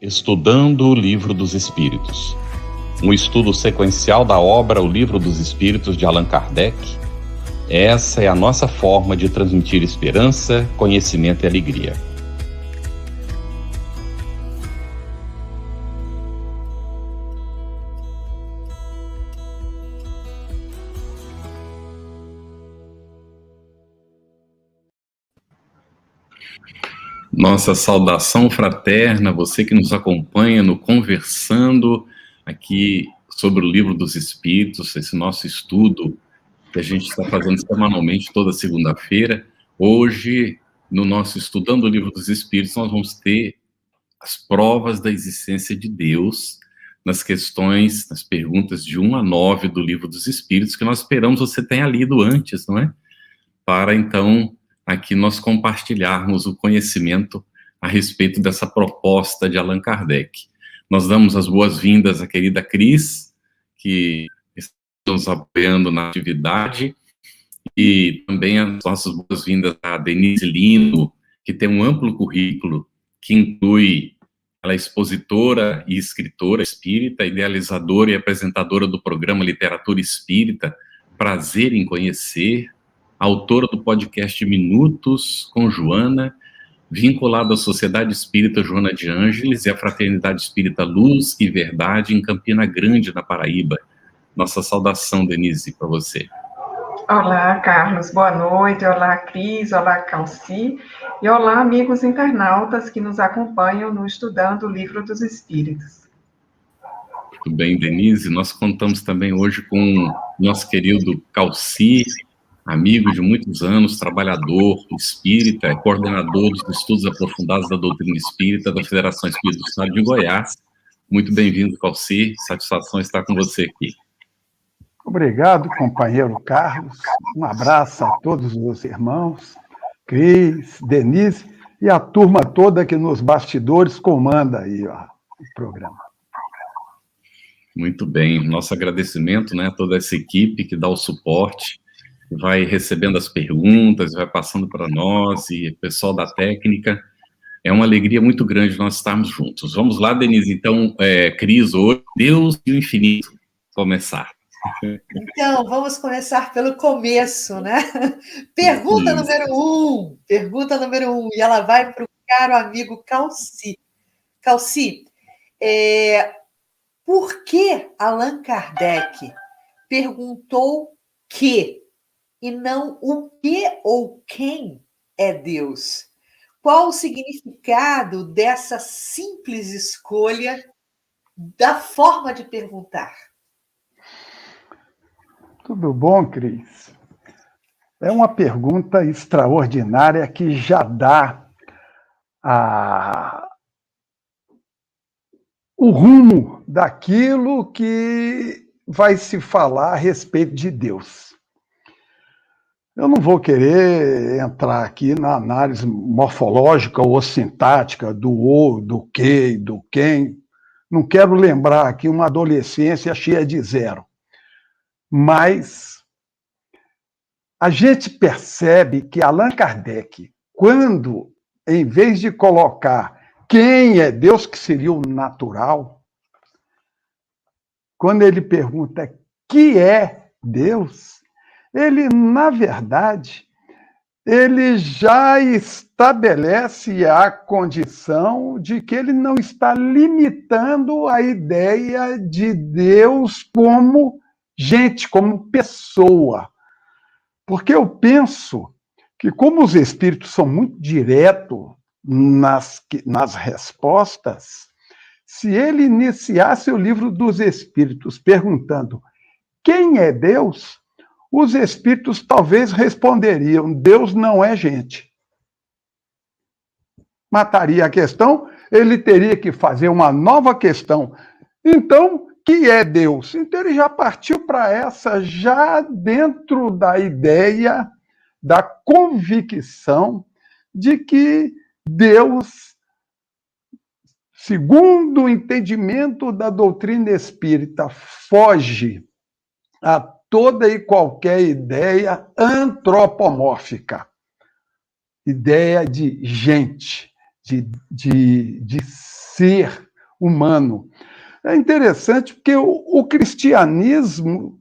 Estudando o Livro dos Espíritos. Um estudo sequencial da obra O Livro dos Espíritos de Allan Kardec. Essa é a nossa forma de transmitir esperança, conhecimento e alegria. Nossa saudação fraterna, você que nos acompanha no Conversando, aqui sobre o Livro dos Espíritos, esse nosso estudo que a gente está fazendo semanalmente, toda segunda-feira. Hoje, no nosso Estudando o Livro dos Espíritos, nós vamos ter as provas da existência de Deus nas questões, nas perguntas de 1 a 9 do Livro dos Espíritos, que nós esperamos você tenha lido antes, não é? Para, então, aqui nós compartilharmos o conhecimento a respeito dessa proposta de Allan Kardec. Nós damos as boas-vindas à querida Cris, que está nos apoiando na atividade, e também as nossas boas-vindas à Denise Lino, que tem um amplo currículo, que inclui, ela é expositora e escritora espírita, idealizadora e apresentadora do programa Literatura Espírita, Prazer em Conhecer, autora do podcast Minutos com Joana, vinculada à Sociedade Espírita Joana de Ângeles e à Fraternidade Espírita Luz e Verdade em Campina Grande, na Paraíba. Nossa saudação, Denise, para você. Olá, Carlos, boa noite. Olá, Cris, olá, Calci. E olá, amigos internautas que nos acompanham no Estudando o Livro dos Espíritos. Muito bem, Denise. Nós contamos também hoje com nosso querido Calci, amigo de muitos anos, trabalhador espírita, é coordenador dos estudos aprofundados da doutrina espírita da Federação Espírita do Estado de Goiás. Muito bem-vindo, Calci. Satisfação estar com você aqui. Obrigado, companheiro Carlos. Um abraço a todos os irmãos, Cris, Denise e a turma toda que nos bastidores comanda aí, ó, o programa. Muito bem. Nosso agradecimento, né, a toda essa equipe que dá o suporte, vai recebendo as perguntas, vai passando para nós, e o pessoal da técnica. É uma alegria muito grande nós estarmos juntos. Vamos lá, Denise. Então, Cris, hoje, Deus e o Infinito, começar. Então, vamos começar pelo começo, né? Pergunta Isso. número um, e ela vai para o caro amigo Calci. Calci, por que Allan Kardec perguntou que e não o que ou quem é Deus? Qual o significado dessa simples escolha da forma de perguntar? Tudo bom, Cris? É uma pergunta extraordinária que já dá o rumo daquilo que vai se falar a respeito de Deus. Eu não vou querer entrar aqui na análise morfológica ou sintática do o, do que e do quem. Não quero lembrar aqui uma adolescência cheia de zero. Mas a gente percebe que Allan Kardec, quando, em vez de colocar quem é Deus, que seria o natural, quando ele pergunta que é Deus, ele, na verdade, ele já estabelece a condição de que ele não está limitando a ideia de Deus como gente, como pessoa. Porque eu penso que, como os espíritos são muito diretos nas respostas, se ele iniciasse o Livro dos Espíritos perguntando quem é Deus, os espíritos talvez responderiam: Deus não é gente. Mataria a questão, ele teria que fazer uma nova questão. Então, que é Deus? Então ele já partiu para essa, já dentro da ideia, da convicção de que Deus, segundo o entendimento da doutrina espírita, foge a toda e qualquer ideia antropomórfica, ideia de gente, de ser humano. É interessante porque o cristianismo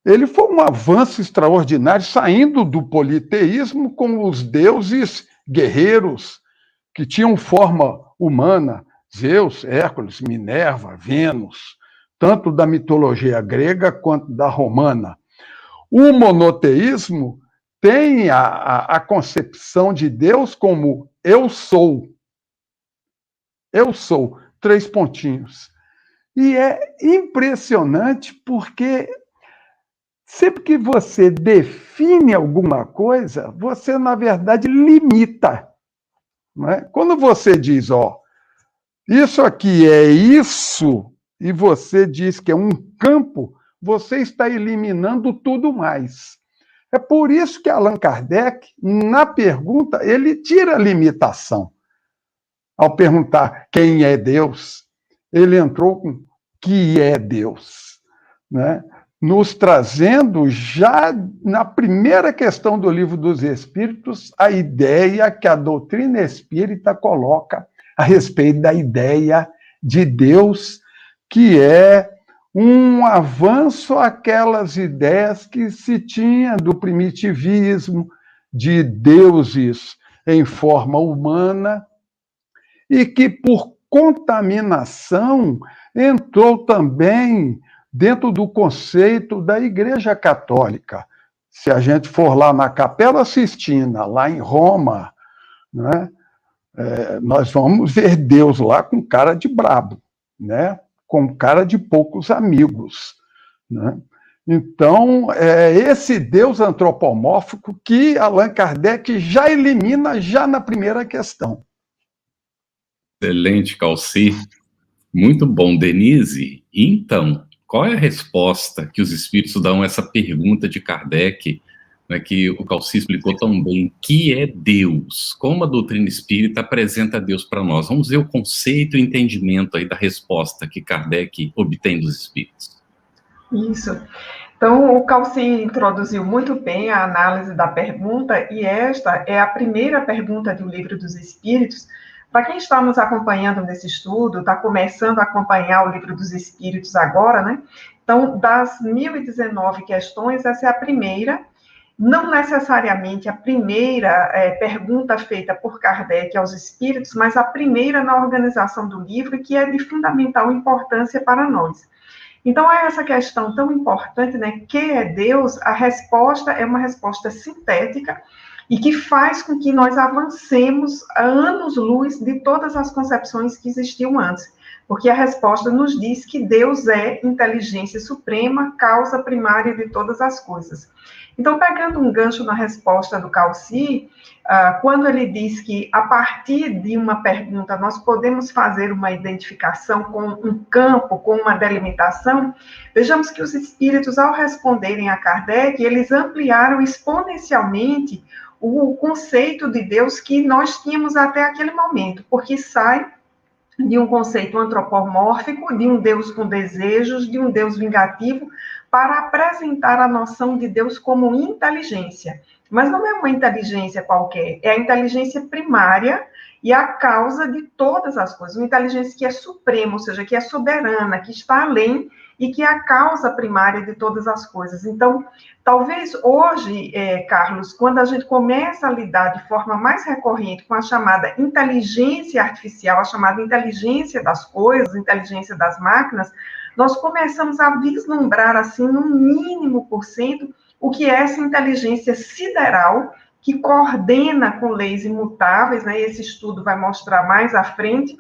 ele foi um avanço extraordinário, saindo do politeísmo com os deuses guerreiros que tinham forma humana, Zeus, Hércules, Minerva, Vênus, tanto da mitologia grega quanto da romana. O monoteísmo tem a concepção de Deus como eu sou. Eu sou, 3 pontinhos. E é impressionante porque sempre que você define alguma coisa, você, na verdade, limita. Não é? Quando você diz, ó, isso aqui é isso, e você diz que é um campo, você está eliminando tudo mais. É por isso que Allan Kardec, na pergunta, ele tira a limitação. Ao perguntar quem é Deus, ele entrou com que é Deus, né? Nos trazendo já na primeira questão do Livro dos Espíritos a ideia que a doutrina espírita coloca a respeito da ideia de Deus, que é um avanço àquelas ideias que se tinha do primitivismo, de deuses em forma humana, e que, por contaminação, entrou também dentro do conceito da Igreja Católica. Se a gente for lá na Capela Sistina, lá em Roma, né, nós vamos ver Deus lá com cara de brabo, né, com cara de poucos amigos. Né? Então, é esse Deus antropomórfico que Allan Kardec já elimina já na primeira questão. Excelente, Calci. Muito bom, Denise. Então, qual é a resposta que os espíritos dão a essa pergunta de Kardec, né, que o Calci explicou tão bem, que é Deus? Como a doutrina espírita apresenta Deus para nós? Vamos ver o conceito e entendimento aí da resposta que Kardec obtém dos espíritos. Isso. Então, o Calci introduziu muito bem a análise da pergunta, e esta é a primeira pergunta do Livro dos Espíritos. Para quem está nos acompanhando nesse estudo, está começando a acompanhar o Livro dos Espíritos agora, né? Então, das 1019 questões, essa é a primeira, não necessariamente a primeira pergunta feita por Kardec aos espíritos, mas a primeira na organização do livro, que é de fundamental importância para nós. Então, a essa questão tão importante, né, que é Deus, a resposta é uma resposta sintética e que faz com que nós avancemos a anos-luz de todas as concepções que existiam antes. Porque a resposta nos diz que Deus é inteligência suprema, causa primária de todas as coisas. Então, pegando um gancho na resposta do Calci, quando ele diz que, a partir de uma pergunta, nós podemos fazer uma identificação com um campo, com uma delimitação, vejamos que os espíritos, ao responderem a Kardec, eles ampliaram exponencialmente o conceito de Deus que nós tínhamos até aquele momento, porque sai de um conceito antropomórfico, de um Deus com desejos, de um Deus vingativo, para apresentar a noção de Deus como inteligência. Mas não é uma inteligência qualquer, é a inteligência primária e a causa de todas as coisas. Uma inteligência que é suprema, ou seja, que é soberana, que está além e que é a causa primária de todas as coisas. Então, talvez hoje, Carlos, quando a gente começa a lidar de forma mais recorrente com a chamada inteligência artificial, a chamada inteligência das coisas, inteligência das máquinas, nós começamos a vislumbrar, assim, no mínimo por cento, o que é essa inteligência sideral, que coordena com leis imutáveis, né? Esse estudo vai mostrar mais à frente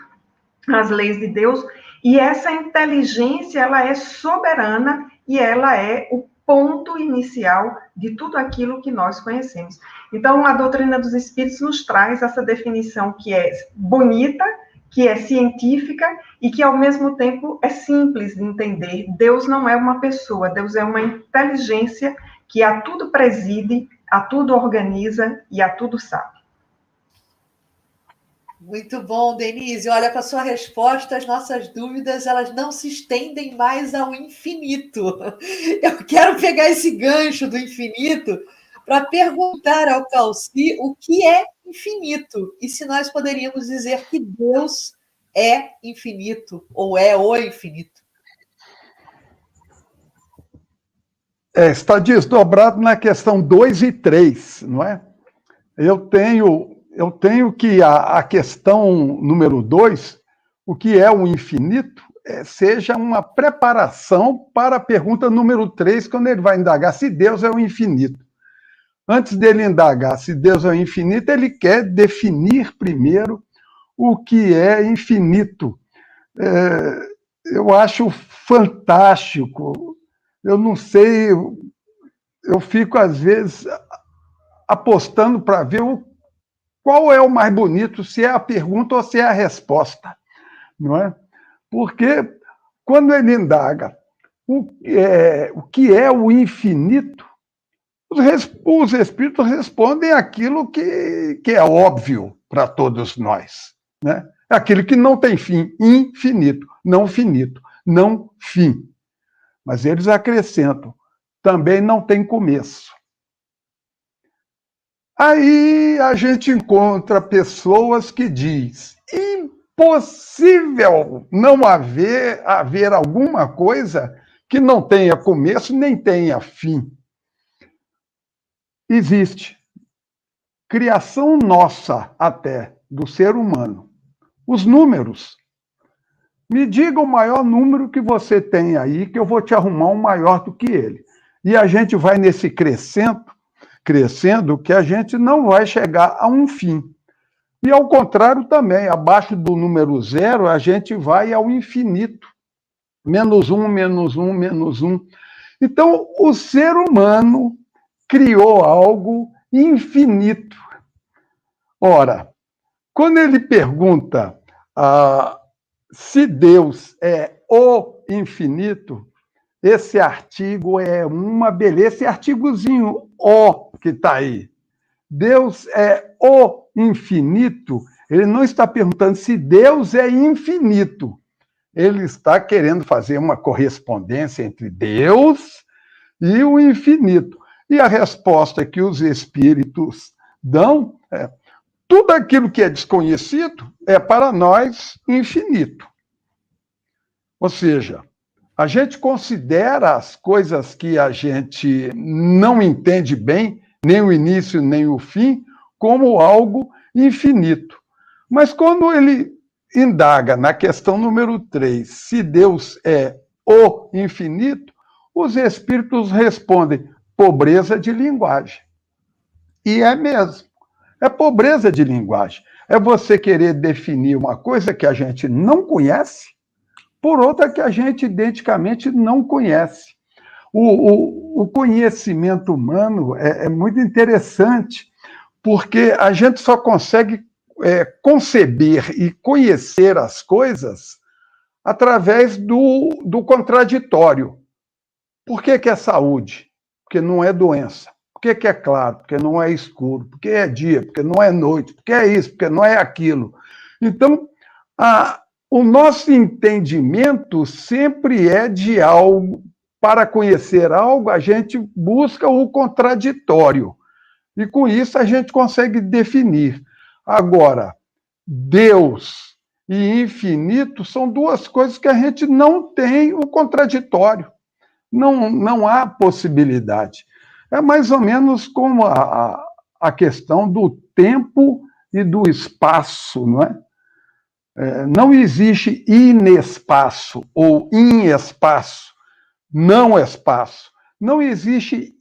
as leis de Deus, e essa inteligência, ela é soberana e ela é o ponto inicial de tudo aquilo que nós conhecemos. Então, a doutrina dos espíritos nos traz essa definição que é bonita, que é científica e que, ao mesmo tempo, é simples de entender. Deus não é uma pessoa, Deus é uma inteligência que a tudo preside, a tudo organiza e a tudo sabe. Muito bom, Denise. Olha, com a sua resposta, as nossas dúvidas, elas não se estendem mais ao infinito. Eu quero pegar esse gancho do infinito para perguntar ao Calci o que é infinito e se nós poderíamos dizer que Deus é infinito, ou é o infinito? Está desdobrado na questão 2 e 3, não é? Eu tenho que a questão número 2, o que é o infinito, seja uma preparação para a pergunta número 3, quando ele vai indagar se Deus é o infinito. Antes dele indagar se Deus é o infinito, ele quer definir primeiro o que é infinito. Eu acho fantástico. Eu não sei, eu fico, às vezes, apostando para ver qual é o mais bonito, se é a pergunta ou se é a resposta, não é? Porque quando ele indaga o que é o infinito, os espíritos respondem aquilo que é óbvio para todos nós, né? Aquilo que não tem fim, infinito, não finito, não fim. Mas eles acrescentam, também não tem começo. Aí a gente encontra pessoas que diz impossível não haver alguma coisa que não tenha começo nem tenha fim. Existe. Criação nossa até, do ser humano. Os números. Me diga o maior número que você tem aí, que eu vou te arrumar um maior do que ele. E a gente vai nesse crescendo, que a gente não vai chegar a um fim. E ao contrário também, abaixo do número 0, a gente vai ao infinito. Menos 1, menos 1, menos 1. Então, o ser humano criou algo infinito. Ora, quando ele pergunta se Deus é o infinito, esse artigo é uma beleza, esse artigozinho O que está aí. Deus é o infinito, ele não está perguntando se Deus é infinito. Ele está querendo fazer uma correspondência entre Deus e o infinito. E a resposta que os espíritos dão é: tudo aquilo que é desconhecido é para nós infinito. Ou seja, a gente considera as coisas que a gente não entende bem, nem o início nem o fim, como algo infinito. Mas quando ele indaga na questão número 3, se Deus é o infinito, os espíritos respondem: pobreza de linguagem. E é mesmo. É pobreza de linguagem. É você querer definir uma coisa que a gente não conhece por outra que a gente identicamente não conhece. O conhecimento humano é muito interessante, porque a gente só consegue conceber e conhecer as coisas através do contraditório. Por que é saúde? Porque não é doença. Por que é claro? Porque não é escuro. Porque é dia? Porque não é noite. Porque é isso? Porque não é aquilo. Então, o nosso entendimento sempre é de algo. Para conhecer algo, a gente busca o contraditório. E com isso a gente consegue definir. Agora, Deus e infinito são duas coisas que a gente não tem o contraditório. Não há possibilidade. É mais ou menos como a questão do tempo e do espaço, não é? Não existe inespaço ou inespaço, não espaço. Não existe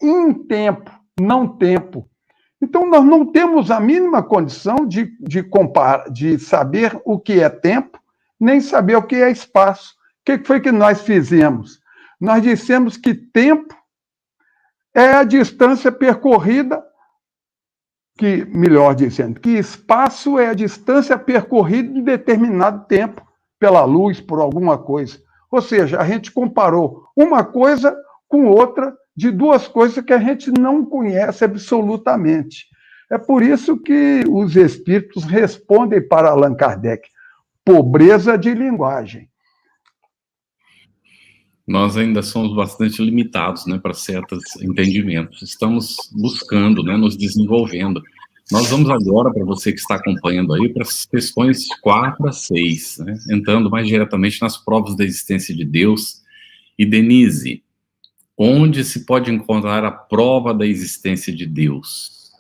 tempo, não tempo. Então, nós não temos a mínima condição de comparar, de saber o que é tempo, nem saber o que é espaço. O que foi que nós fizemos? Nós dissemos que tempo é a distância percorrida, melhor dizendo, que espaço é a distância percorrida em determinado tempo, pela luz, por alguma coisa. Ou seja, a gente comparou uma coisa com outra, de duas coisas que a gente não conhece absolutamente. É por isso que os espíritos respondem para Allan Kardec: pobreza de linguagem. Nós ainda somos bastante limitados, né, para certos entendimentos. Estamos buscando, né, nos desenvolvendo. Nós vamos agora, para você que está acompanhando aí, para as questões 4 a 6, né? Entrando mais diretamente nas provas da existência de Deus. E, Denise, onde se pode encontrar a prova da existência de Deus?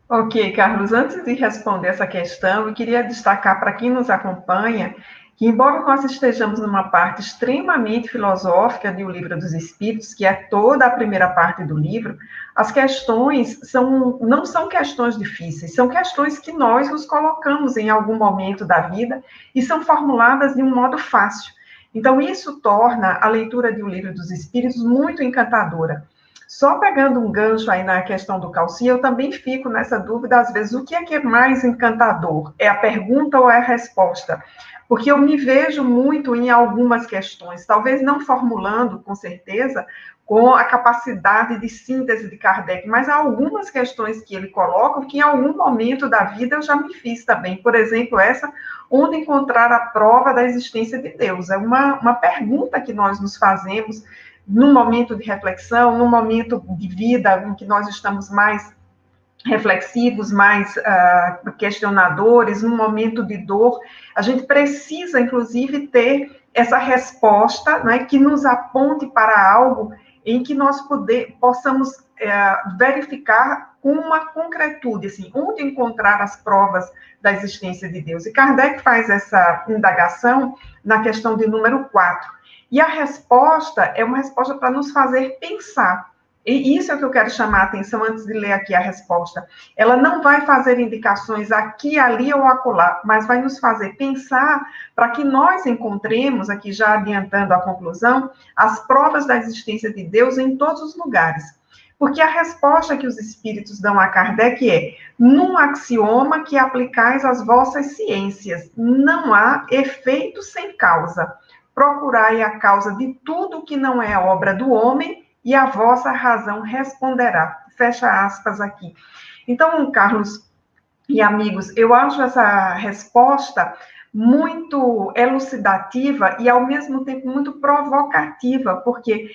Ok, Carlos, antes de responder essa questão, eu queria destacar para quem nos acompanha que, embora nós estejamos numa parte extremamente filosófica do Livro dos Espíritos, que é toda a primeira parte do livro, as questões não são questões difíceis, são questões que nós nos colocamos em algum momento da vida e são formuladas de um modo fácil. Então, isso torna a leitura do Livro dos Espíritos muito encantadora. Só pegando um gancho aí na questão do Calci, eu também fico nessa dúvida, às vezes, o que é mais encantador? É a pergunta ou é a resposta? Porque eu me vejo muito em algumas questões, talvez não formulando, com certeza, com a capacidade de síntese de Kardec, mas há algumas questões que ele coloca que em algum momento da vida eu já me fiz também. Por exemplo, essa, onde encontrar a prova da existência de Deus? É uma pergunta que nós nos fazemos num momento de reflexão, num momento de vida em que nós estamos mais reflexivos, mais questionadores, num momento de dor, a gente precisa, inclusive, ter essa resposta, né, que nos aponte para algo em que nós possamos verificar com uma concretude, assim, onde encontrar as provas da existência de Deus. E Kardec faz essa indagação na questão de número 4. E a resposta é uma resposta para nos fazer pensar. E isso é o que eu quero chamar a atenção antes de ler aqui a resposta. Ela não vai fazer indicações aqui, ali ou acolá, mas vai nos fazer pensar para que nós encontremos, aqui já adiantando a conclusão, as provas da existência de Deus em todos os lugares. Porque a resposta que os espíritos dão a Kardec é: num axioma que aplicais às vossas ciências, não há efeito sem causa. Procurai a causa de tudo que não é obra do homem, e a vossa razão responderá. Fecha aspas aqui. Então, Carlos e amigos, eu acho essa resposta muito elucidativa e, ao mesmo tempo, muito provocativa, porque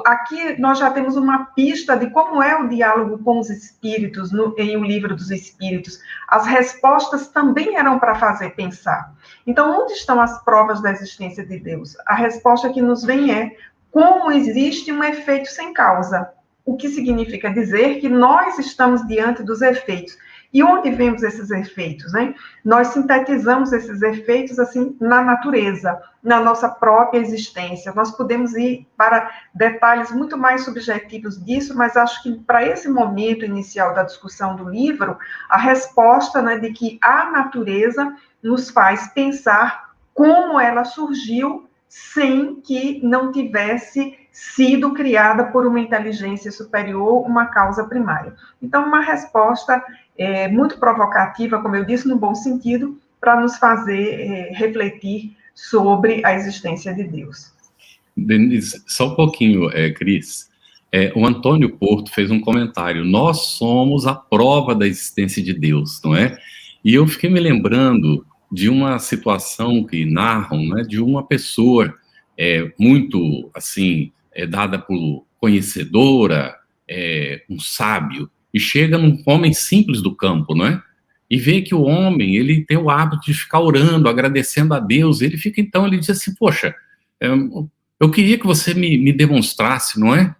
aqui nós já temos uma pista de como é o diálogo com os espíritos em O Livro dos Espíritos. As respostas também eram para fazer pensar. Então, onde estão as provas da existência de Deus? A resposta que nos vem é: como existe um efeito sem causa? O que significa dizer que nós estamos diante dos efeitos. E onde vemos esses efeitos, né? Nós sintetizamos esses efeitos, assim, na natureza, na nossa própria existência. Nós podemos ir para detalhes muito mais subjetivos disso, mas acho que para esse momento inicial da discussão do livro, a resposta, né, de que a natureza nos faz pensar como ela surgiu sem que não tivesse sido criada por uma inteligência superior, uma causa primária. Então, uma resposta muito provocativa, como eu disse, no bom sentido, para nos fazer refletir sobre a existência de Deus. Denise, só um pouquinho, Cris. O Antônio Porto fez um comentário: nós somos a prova da existência de Deus, não é? E eu fiquei me lembrando de uma situação que narram, né, de uma pessoa muito, assim, dada por conhecedora, um sábio, e chega num homem simples do campo, não é? E vê que o homem, ele tem o hábito de ficar orando, agradecendo a Deus. Ele fica, então, ele diz assim: poxa, eu queria que você me demonstrasse, não é?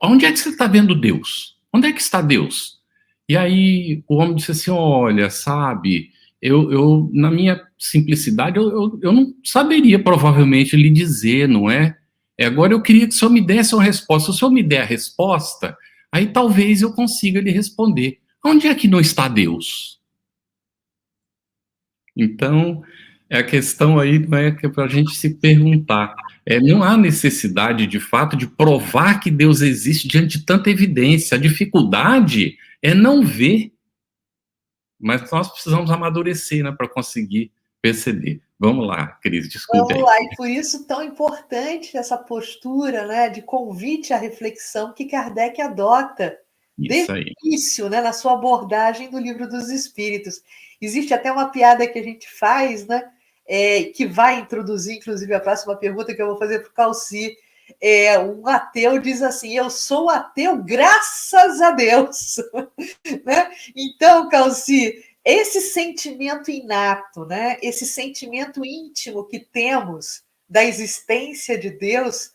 Onde é que você está vendo Deus? Onde é que está Deus? E aí o homem disse assim: olha, sabe, eu na minha simplicidade, eu não saberia provavelmente lhe dizer, não é? Agora eu queria que o senhor me desse uma resposta. Se o senhor me der a resposta, aí talvez eu consiga lhe responder. Onde é que não está Deus? Então, a questão aí não é que é para a gente se perguntar. Não há necessidade, de fato, de provar que Deus existe diante de tanta evidência. A dificuldade é não ver. Mas nós precisamos amadurecer, né, para conseguir perceber. Vamos lá, Cris, desculpe aí. Vamos lá, e por isso tão importante essa postura, né, de convite à reflexão que Kardec adota desde o início, né, na sua abordagem do Livro dos Espíritos. Existe até uma piada que a gente faz, né, que vai introduzir, inclusive, a próxima pergunta que eu vou fazer para o Calci, Um ateu diz assim: eu sou ateu graças a Deus. Né? Então, Calci, esse sentimento inato, né? Esse sentimento íntimo que temos da existência de Deus,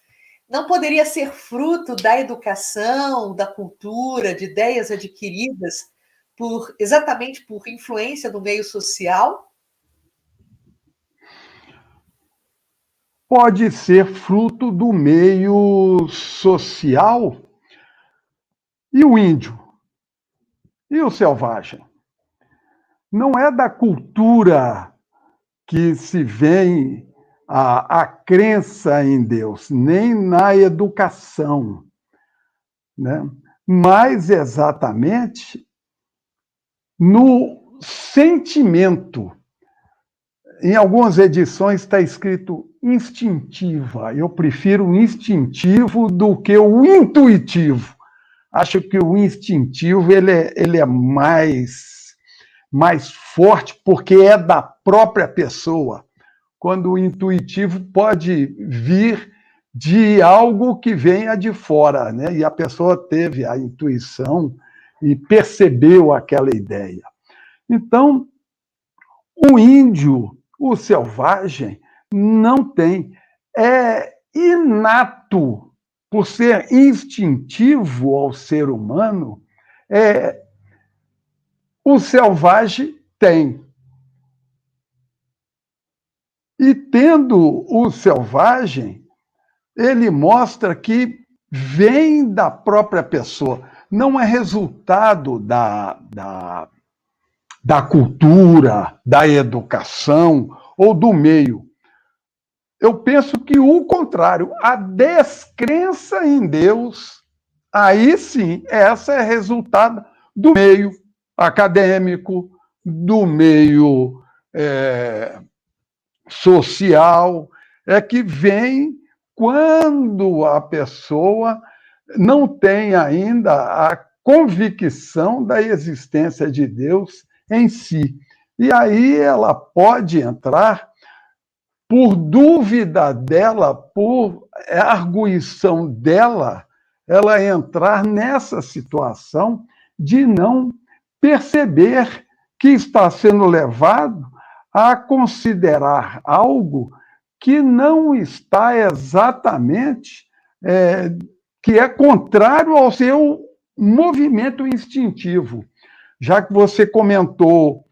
não poderia ser fruto da educação, da cultura, de ideias adquiridas exatamente por influência do meio social? Pode ser fruto do meio social. E o índio? E o selvagem? Não é da cultura que se vem a crença em Deus, nem na educação, né? Mas exatamente no sentimento. Em algumas edições está escrito instintiva. Eu prefiro o instintivo do que o intuitivo. Acho que o instintivo ele é mais forte porque é da própria pessoa, quando o intuitivo pode vir de algo que venha de fora, né? E a pessoa teve a intuição e percebeu aquela ideia. Então, o índio, o selvagem, não tem. É inato, por ser instintivo ao ser humano, o selvagem tem. E tendo o selvagem, ele mostra que vem da própria pessoa, não é resultado da cultura, da educação ou do meio. Eu penso que o contrário, a descrença em Deus, aí sim, essa é resultado do meio acadêmico, do meio social, é que vem quando a pessoa não tem ainda a convicção da existência de Deus em si. E aí ela pode entrar por dúvida dela, por arguição dela, ela entrar nessa situação de não perceber que está sendo levado a considerar algo que não está exatamente, que é contrário ao seu movimento instintivo. Já que você comentou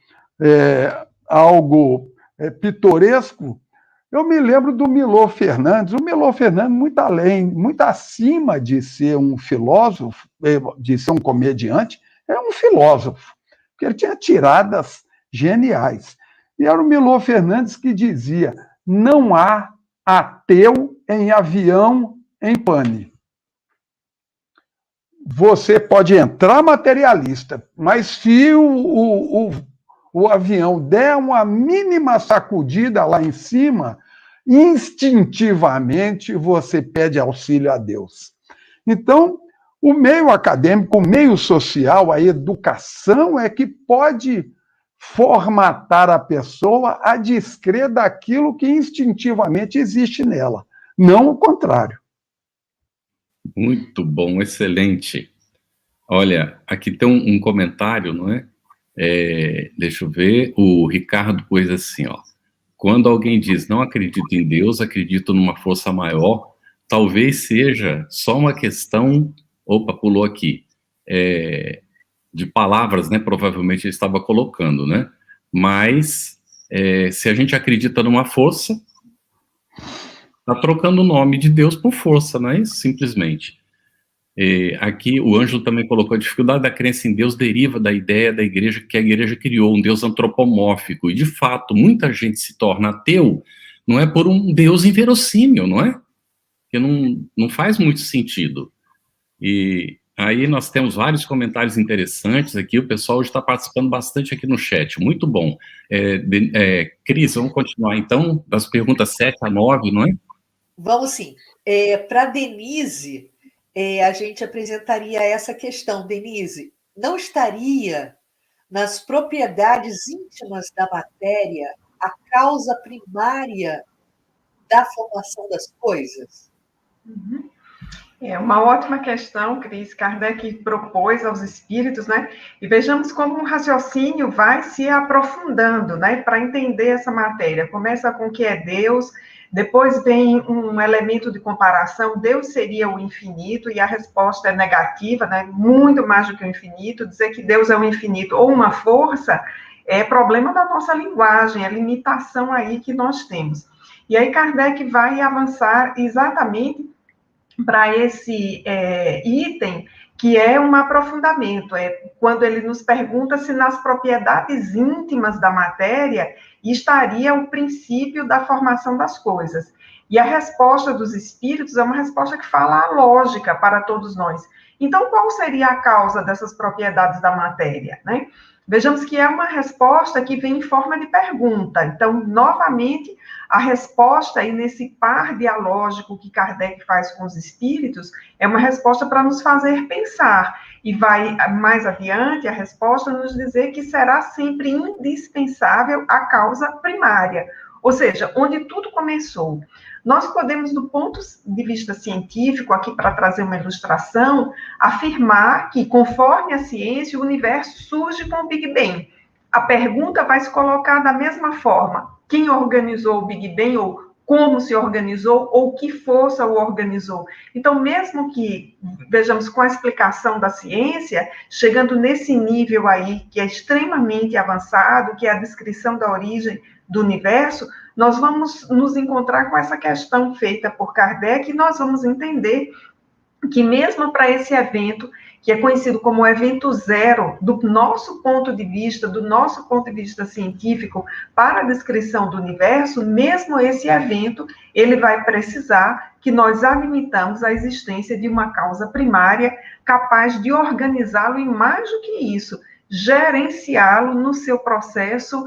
algo pitoresco, eu me lembro do Milor Fernandes. O Milor Fernandes, muito além, muito acima de ser um filósofo, de ser um comediante, é um filósofo, porque ele tinha tiradas geniais. E era o Milor Fernandes que dizia: não há ateu em avião em pane. Você pode entrar materialista, mas se o avião der uma mínima sacudida lá em cima, instintivamente você pede auxílio a Deus. Então, o meio acadêmico, o meio social, a educação é que pode formatar a pessoa a descrer daquilo que instintivamente existe nela, não o contrário. Muito bom, excelente. Olha, aqui tem um comentário, não é? Deixa eu ver, o Ricardo pôs assim, ó: quando alguém diz não acredito em Deus, acredito numa força maior, talvez seja só uma questão, opa, pulou aqui, de palavras, né? Provavelmente ele estava colocando, né? Mas se a gente acredita numa força, está trocando o nome de Deus por força, não é isso? Simplesmente. Aqui o Ângelo também colocou: a dificuldade da crença em Deus deriva da ideia da igreja, que a igreja criou, um Deus antropomórfico, e de fato, muita gente se torna ateu, não é por um Deus inverossímil, não é? Que não faz muito sentido. E aí nós temos vários comentários interessantes aqui, o pessoal hoje está participando bastante aqui no chat, muito bom. Cris, vamos continuar então, das perguntas 7 a 9, não é? Vamos sim. Para Denise, a gente apresentaria essa questão. Denise, não estaria nas propriedades íntimas da matéria a causa primária da formação das coisas? Uhum. É uma ótima questão, Cris. Kardec propôs aos espíritos, né? E vejamos como um raciocínio vai se aprofundando, né? Para entender essa matéria. Começa com o que é Deus, depois vem um elemento de comparação. Deus seria o infinito, e a resposta é negativa, né? Muito mais do que o infinito. Dizer que Deus é o infinito ou uma força é problema da nossa linguagem, é limitação aí que nós temos. E aí Kardec vai avançar exatamente para esse item, que é um aprofundamento, é quando ele nos pergunta se nas propriedades íntimas da matéria estaria o princípio da formação das coisas. E a resposta dos espíritos é uma resposta que fala a lógica para todos nós. Então, qual seria a causa dessas propriedades da matéria, né? Vejamos que é uma resposta que vem em forma de pergunta. Então, novamente, a resposta aí nesse par dialógico que Kardec faz com os espíritos é uma resposta para nos fazer pensar. E vai mais adiante a resposta nos dizer que será sempre indispensável a causa primária, ou seja, onde tudo começou. Nós podemos, do ponto de vista científico, aqui para trazer uma ilustração, afirmar que, conforme a ciência, o universo surge com o Big Bang. A pergunta vai se colocar da mesma forma: quem organizou o Big Bang, ou como se organizou, ou que força o organizou. Então, mesmo que, vejamos, com a explicação da ciência, chegando nesse nível aí, que é extremamente avançado, que é a descrição da origem do universo, nós vamos nos encontrar com essa questão feita por Kardec, e nós vamos entender que mesmo para esse evento, que é conhecido como o evento zero, do nosso ponto de vista científico, para a descrição do universo, mesmo esse evento, ele vai precisar que nós admitamos a existência de uma causa primária capaz de organizá-lo, e mais do que isso, gerenciá-lo no seu processo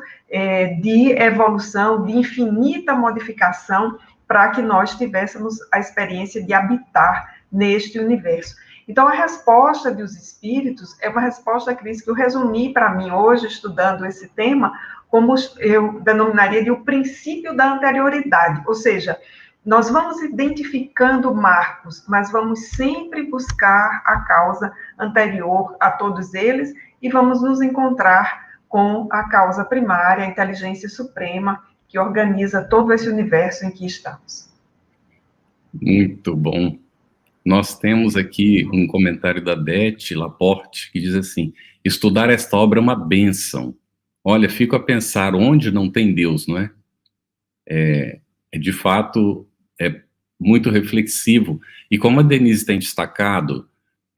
de evolução, de infinita modificação, para que nós tivéssemos a experiência de habitar neste universo. Então, a resposta dos espíritos é uma resposta, Cris, que eu resumi para mim hoje, estudando esse tema, como eu denominaria de o princípio da anterioridade, ou seja, nós vamos identificando marcos, mas vamos sempre buscar a causa anterior a todos eles, e vamos nos encontrar com a causa primária, a inteligência suprema, que organiza todo esse universo em que estamos. Muito bom. Nós temos aqui um comentário da Dete Laporte, que diz assim: estudar esta obra é uma bênção. Olha, fico a pensar onde não tem Deus, não é? De fato, é muito reflexivo. E como a Denise tem destacado,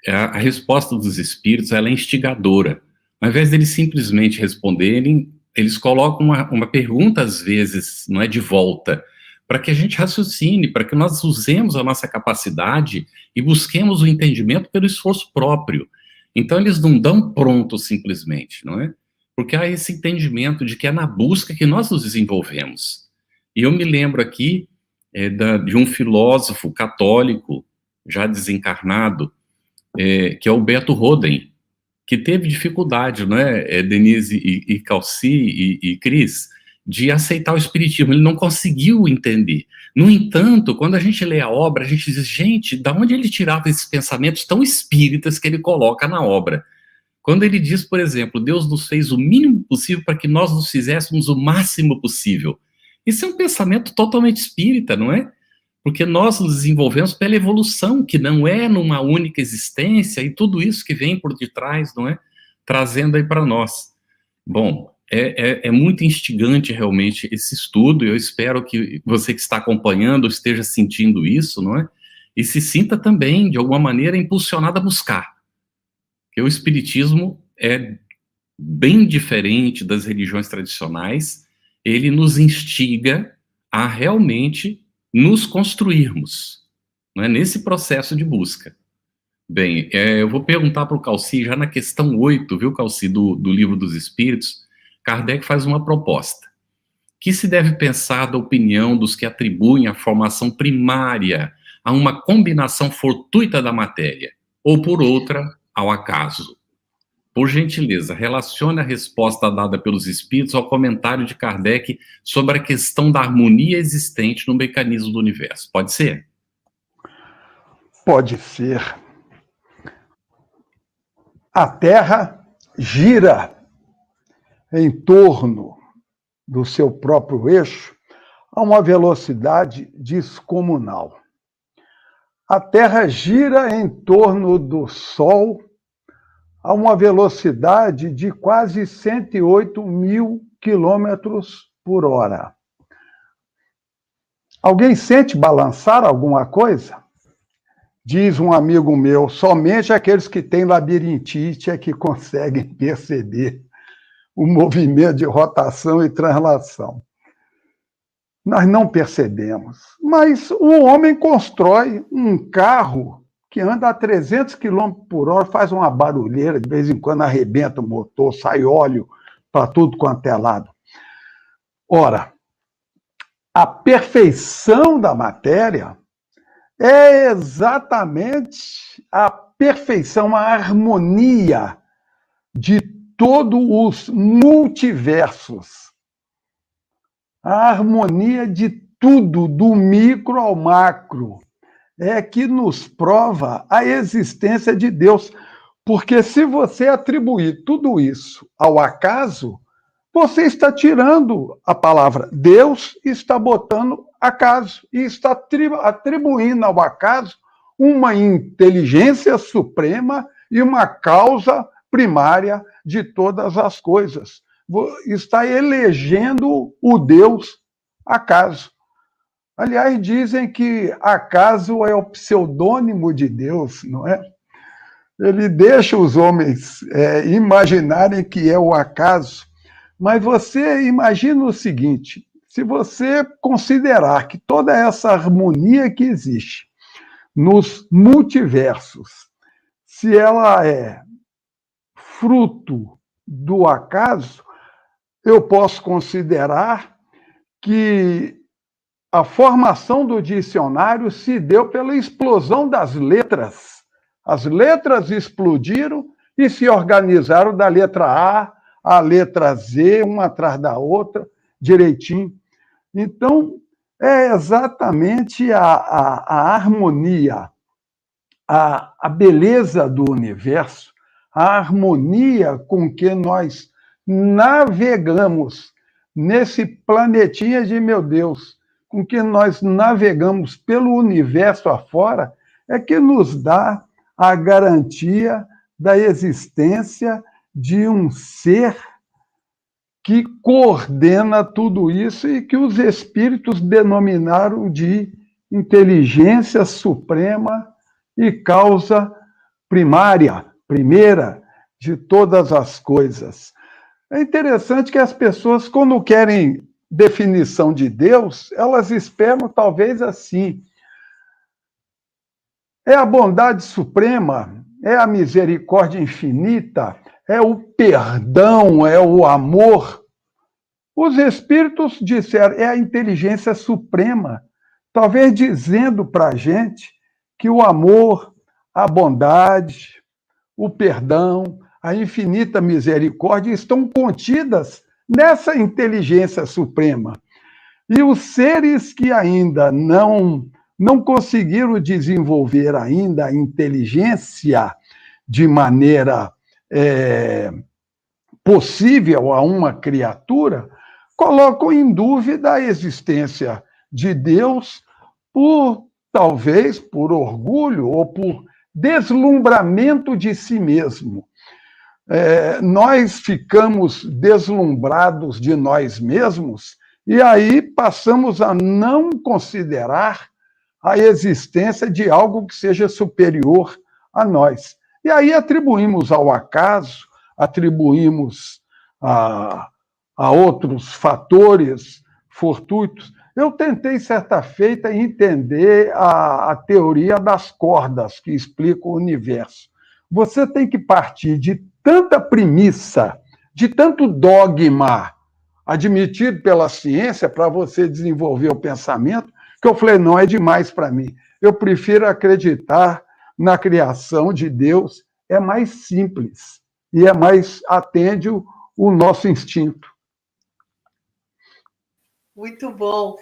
a resposta dos espíritos ela é instigadora. Ao invés deles simplesmente responderem, eles colocam uma pergunta, às vezes, não é, de volta, para que a gente raciocine, para que nós usemos a nossa capacidade e busquemos o entendimento pelo esforço próprio. Então, eles não dão pronto simplesmente, não é? Porque há esse entendimento de que é na busca que nós nos desenvolvemos. E eu me lembro aqui de um filósofo católico, já desencarnado, que é o Beto Roden, que teve dificuldade, né, Denise e Calci e Cris, de aceitar o espiritismo. Ele não conseguiu entender. No entanto, quando a gente lê a obra, a gente diz, gente, da onde ele tirava esses pensamentos tão espíritas que ele coloca na obra? Quando ele diz, por exemplo, Deus nos fez o mínimo possível para que nós nos fizéssemos o máximo possível. Isso é um pensamento totalmente espírita, não é? Porque nós nos desenvolvemos pela evolução, que não é numa única existência, e tudo isso que vem por detrás, não é? Trazendo aí para nós. Bom, é muito instigante realmente esse estudo, e eu espero que você que está acompanhando esteja sentindo isso, não é? E se sinta também, de alguma maneira, impulsionado a buscar. Porque o espiritismo é bem diferente das religiões tradicionais, ele nos instiga a realmente nos construirmos, não é, nesse processo de busca. Bem, eu vou perguntar para o Calci, já na questão 8, viu, Calci, do Livro dos Espíritos, Kardec faz uma proposta. Que se deve pensar da opinião dos que atribuem a formação primária a uma combinação fortuita da matéria, ou por outra, ao acaso? Por gentileza, relacione a resposta dada pelos espíritos ao comentário de Kardec sobre a questão da harmonia existente no mecanismo do universo. Pode ser? Pode ser. A Terra gira em torno do seu próprio eixo a uma velocidade descomunal. A Terra gira em torno do Sol a uma velocidade de quase 108 mil quilômetros por hora. Alguém sente balançar alguma coisa? Diz um amigo meu, somente aqueles que têm labirintite é que conseguem perceber o movimento de rotação e translação. Nós não percebemos, mas o homem constrói um carro que anda a 300 km por hora, faz uma barulheira, de vez em quando arrebenta o motor, sai óleo para tudo quanto é lado. Ora, a perfeição da matéria é exatamente a perfeição, a harmonia de todos os multiversos. A harmonia de tudo, do micro ao macro, é que nos prova a existência de Deus. Porque se você atribuir tudo isso ao acaso, você está tirando a palavra Deus, está botando acaso, e está atribuindo ao acaso uma inteligência suprema e uma causa primária de todas as coisas. Está elegendo o Deus acaso. Aliás, dizem que acaso é o pseudônimo de Deus, não é? Ele deixa os homens imaginarem que é o acaso. Mas você imagina o seguinte, se você considerar que toda essa harmonia que existe nos multiversos, se ela é fruto do acaso, eu posso considerar que a formação do dicionário se deu pela explosão das letras. As letras explodiram e se organizaram da letra A à letra Z, uma atrás da outra, direitinho. Então, é exatamente a harmonia, a beleza do universo, a harmonia com que nós navegamos nesse planetinha de meu Deus, com que nós navegamos pelo universo afora, é que nos dá a garantia da existência de um ser que coordena tudo isso e que os espíritos denominaram de inteligência suprema e causa primária, primeira de todas as coisas. É interessante que as pessoas, quando querem definição de Deus, elas esperam talvez assim: é a bondade suprema, é a misericórdia infinita, é o perdão, é o amor. Os espíritos disseram, é a inteligência suprema, talvez dizendo para a gente que o amor, a bondade, o perdão, a infinita misericórdia estão contidas nessa inteligência suprema. E os seres que ainda não conseguiram desenvolver ainda a inteligência de maneira possível a uma criatura, colocam em dúvida a existência de Deus talvez por orgulho ou por deslumbramento de si mesmo. Nós ficamos deslumbrados de nós mesmos e aí passamos a não considerar a existência de algo que seja superior a nós. E aí atribuímos ao acaso, atribuímos a outros fatores fortuitos. Eu tentei, certa feita, entender a teoria das cordas que explica o universo. Você tem que partir de tanta premissa, de tanto dogma admitido pela ciência para você desenvolver o pensamento, que eu falei, não, é demais para mim. Eu prefiro acreditar na criação de Deus, é mais simples e atende o nosso instinto. Muito bom.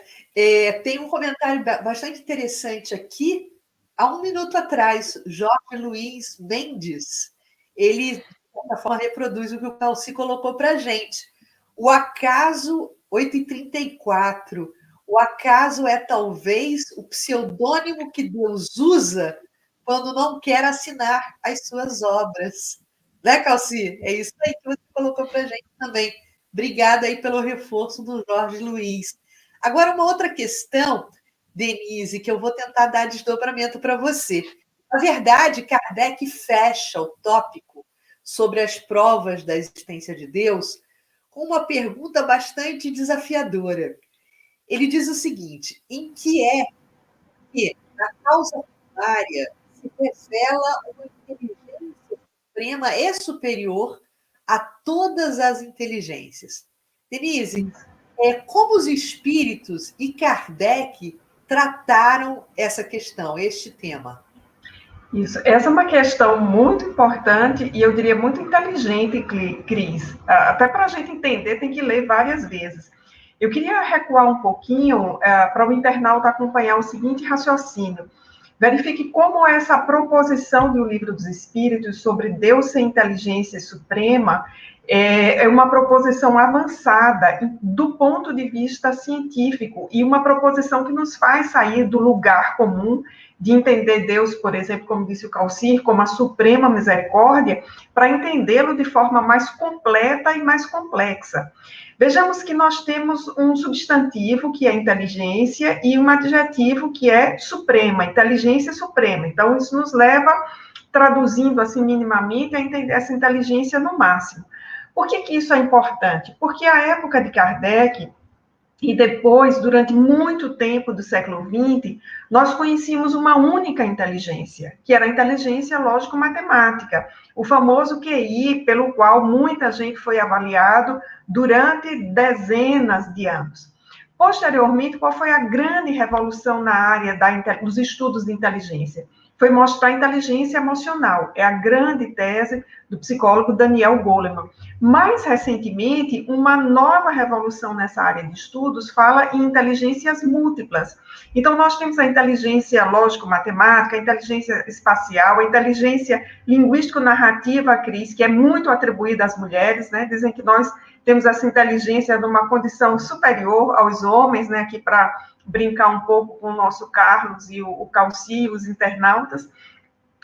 Tem um comentário bastante interessante aqui há um minuto atrás, Jorge Luiz Mendes, ele, de certa forma, reproduz o que o Calci colocou para a gente. O acaso, 8h34, o acaso é talvez o pseudônimo que Deus usa quando não quer assinar as suas obras. Né, Calci? É isso aí que você colocou para a gente também. Obrigada aí pelo reforço do Jorge Luiz. Agora, uma outra questão, Denise, que eu vou tentar dar desdobramento para você. Na verdade, Kardec fecha o tópico sobre as provas da existência de Deus com uma pergunta bastante desafiadora. Ele diz o seguinte: em que é que, na causa primária, se revela uma inteligência suprema e superior a todas as inteligências? Denise, como os espíritos e Kardec trataram essa questão, este tema? Isso, essa é uma questão muito importante e eu diria muito inteligente, Cris. Até para a gente entender, tem que ler várias vezes. Eu queria recuar um pouquinho para o internauta acompanhar o seguinte raciocínio. Verifique como essa proposição do Livro dos Espíritos sobre Deus ser inteligência suprema é uma proposição avançada do ponto de vista científico e uma proposição que nos faz sair do lugar comum de entender Deus, por exemplo, como disse o Calcir, como a suprema misericórdia, para entendê-lo de forma mais completa e mais complexa. Vejamos que nós temos um substantivo, que é inteligência, e um adjetivo, que é suprema, inteligência suprema. Então, isso nos leva, traduzindo assim minimamente, a entender essa inteligência no máximo. Por que isso é importante? Porque a época de Kardec, e depois, durante muito tempo do século XX, nós conhecíamos uma única inteligência, que era a inteligência lógico-matemática, o famoso QI, pelo qual muita gente foi avaliado durante dezenas de anos. Posteriormente, qual foi a grande revolução na área dos estudos de inteligência? Foi mostrar a inteligência emocional. É a grande tese do psicólogo Daniel Goleman. Mais recentemente, uma nova revolução nessa área de estudos fala em inteligências múltiplas. Então, nós temos a inteligência lógico-matemática, a inteligência espacial, a inteligência linguístico-narrativa, Cris, que é muito atribuída às mulheres, né? Dizem que nós temos essa inteligência numa condição superior aos homens, né? Aqui para brincar um pouco com o nosso Carlos e o Calci, os internautas,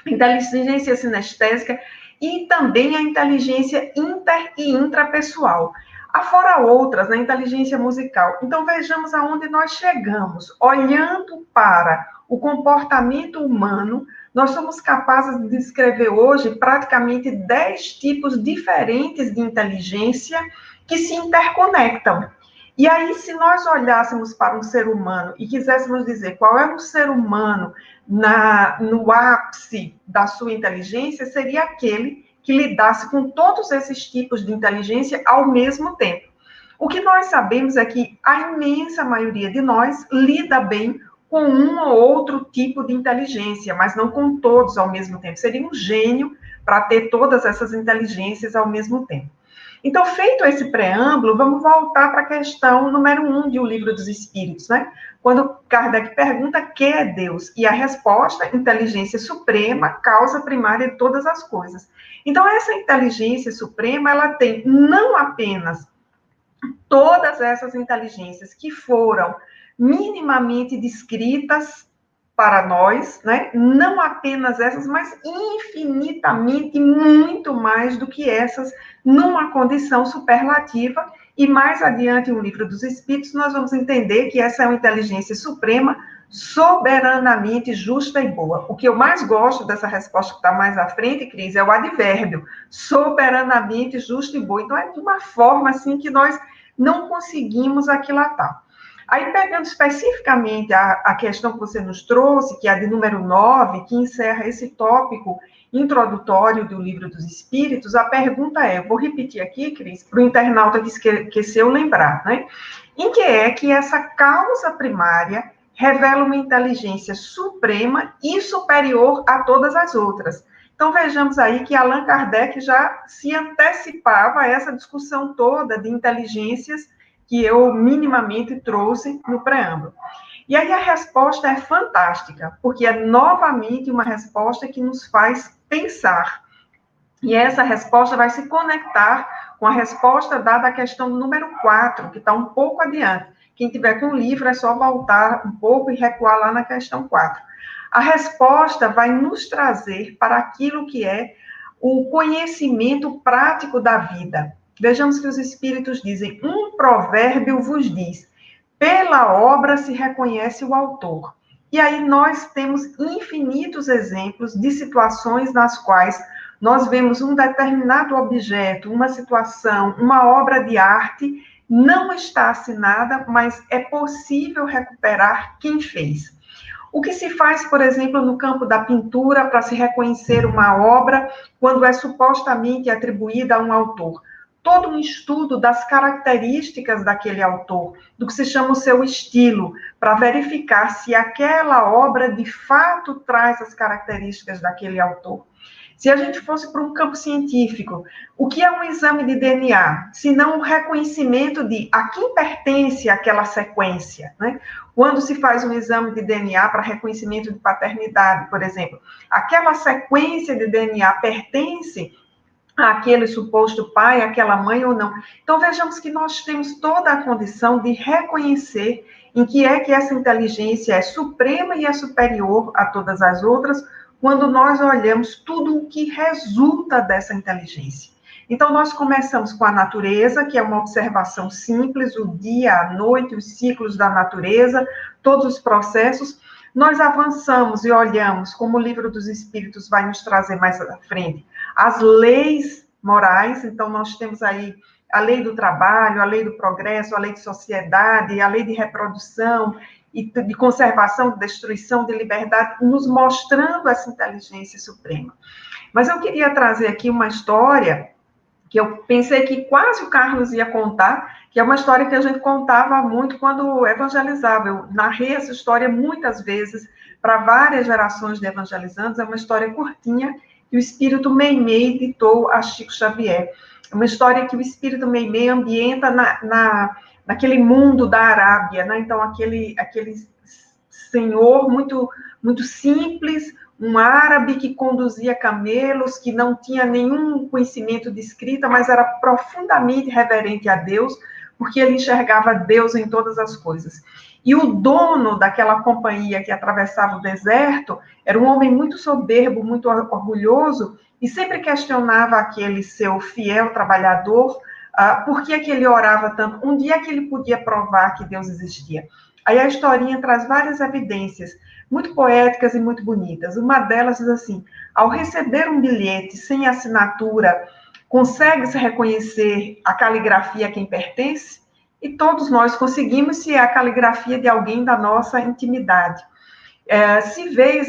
inteligência sinestésica e também a inteligência inter e intrapessoal. Afora outras, na inteligência musical. Então, vejamos aonde nós chegamos. Olhando para o comportamento humano, nós somos capazes de descrever hoje praticamente 10 tipos diferentes de inteligência que se interconectam. E aí, se nós olhássemos para um ser humano e quiséssemos dizer qual é o ser humano no ápice da sua inteligência, seria aquele que lidasse com todos esses tipos de inteligência ao mesmo tempo. O que nós sabemos é que a imensa maioria de nós lida bem com um ou outro tipo de inteligência, mas não com todos ao mesmo tempo. Seria um gênio para ter todas essas inteligências ao mesmo tempo. Então, feito esse preâmbulo, vamos voltar para a questão número 1 de O Livro dos Espíritos, né? Quando Kardec pergunta que é Deus, e a resposta, inteligência suprema, causa primária de todas as coisas. Então, essa inteligência suprema, ela tem não apenas todas essas inteligências que foram minimamente descritas para nós, né? Não apenas essas, mas infinitamente muito mais do que essas, numa condição superlativa, e mais adiante no Livro dos Espíritos nós vamos entender que essa é uma inteligência suprema, soberanamente justa e boa. O que eu mais gosto dessa resposta que está mais à frente, Cris, é o advérbio, soberanamente justa e boa. Então, é de uma forma assim que nós não conseguimos aquilatar. Aí, pegando especificamente a questão que você nos trouxe, que é a de número 9, que encerra esse tópico introdutório do Livro dos Espíritos, a pergunta é, vou repetir aqui, Cris, para o internauta que esqueceu lembrar, né? Em que é que essa causa primária revela uma inteligência suprema e superior a todas as outras. Então, vejamos aí que Allan Kardec já se antecipava a essa discussão toda de inteligências que eu minimamente trouxe no preâmbulo. E aí a resposta é fantástica, porque é novamente uma resposta que nos faz pensar. E essa resposta vai se conectar com a resposta dada à questão número 4, que está um pouco adiante. Quem tiver com o livro é só voltar um pouco e recuar lá na questão 4. A resposta vai nos trazer para aquilo que é o conhecimento prático da vida. Vejamos que os Espíritos dizem, um provérbio vos diz, pela obra se reconhece o autor. E aí nós temos infinitos exemplos de situações nas quais nós vemos um determinado objeto, uma situação, uma obra de arte, não está assinada, mas é possível recuperar quem fez. O que se faz, por exemplo, no campo da pintura para se reconhecer uma obra quando é supostamente atribuída a um autor? Todo um estudo das características daquele autor, do que se chama o seu estilo, para verificar se aquela obra de fato traz as características daquele autor. Se a gente fosse para um campo científico, o que é um exame de DNA? Se não o reconhecimento de a quem pertence aquela sequência, né? Quando se faz um exame de DNA para reconhecimento de paternidade, por exemplo, aquela sequência de DNA pertence àquele suposto pai, àquela mãe ou não. Então, vejamos que nós temos toda a condição de reconhecer em que é que essa inteligência é suprema e é superior a todas as outras, quando nós olhamos tudo o que resulta dessa inteligência. Então, nós começamos com a natureza, que é uma observação simples, o dia, a noite, os ciclos da natureza, todos os processos. Nós avançamos e olhamos, como o Livro dos Espíritos vai nos trazer mais à frente, as leis morais. Então, nós temos aí a lei do trabalho, a lei do progresso, a lei de sociedade, a lei de reprodução, e de conservação, de destruição, de liberdade, nos mostrando essa inteligência suprema. Mas eu queria trazer aqui uma história que eu pensei que quase o Carlos ia contar, que é uma história que a gente contava muito quando evangelizava. Eu narrei essa história muitas vezes para várias gerações de evangelizandos. É uma história curtinha que o Espírito Meimei ditou a Chico Xavier. É uma história que o Espírito Meimei ambienta naquele mundo da Arábia, né? Então, aquele senhor muito simples, um árabe que conduzia camelos, que não tinha nenhum conhecimento de escrita, mas era profundamente reverente a Deus, porque ele enxergava Deus em todas as coisas. E o dono daquela companhia que atravessava o deserto era um homem muito soberbo, muito orgulhoso, e sempre questionava aquele seu fiel trabalhador, por que ele orava tanto? Um dia que ele podia provar que Deus existia. Aí a historinha traz várias evidências, muito poéticas e muito bonitas. Uma delas diz assim, ao receber um bilhete sem assinatura, consegue-se reconhecer a caligrafia a quem pertence? E todos nós conseguimos, se é a caligrafia de alguém da nossa intimidade. Se vês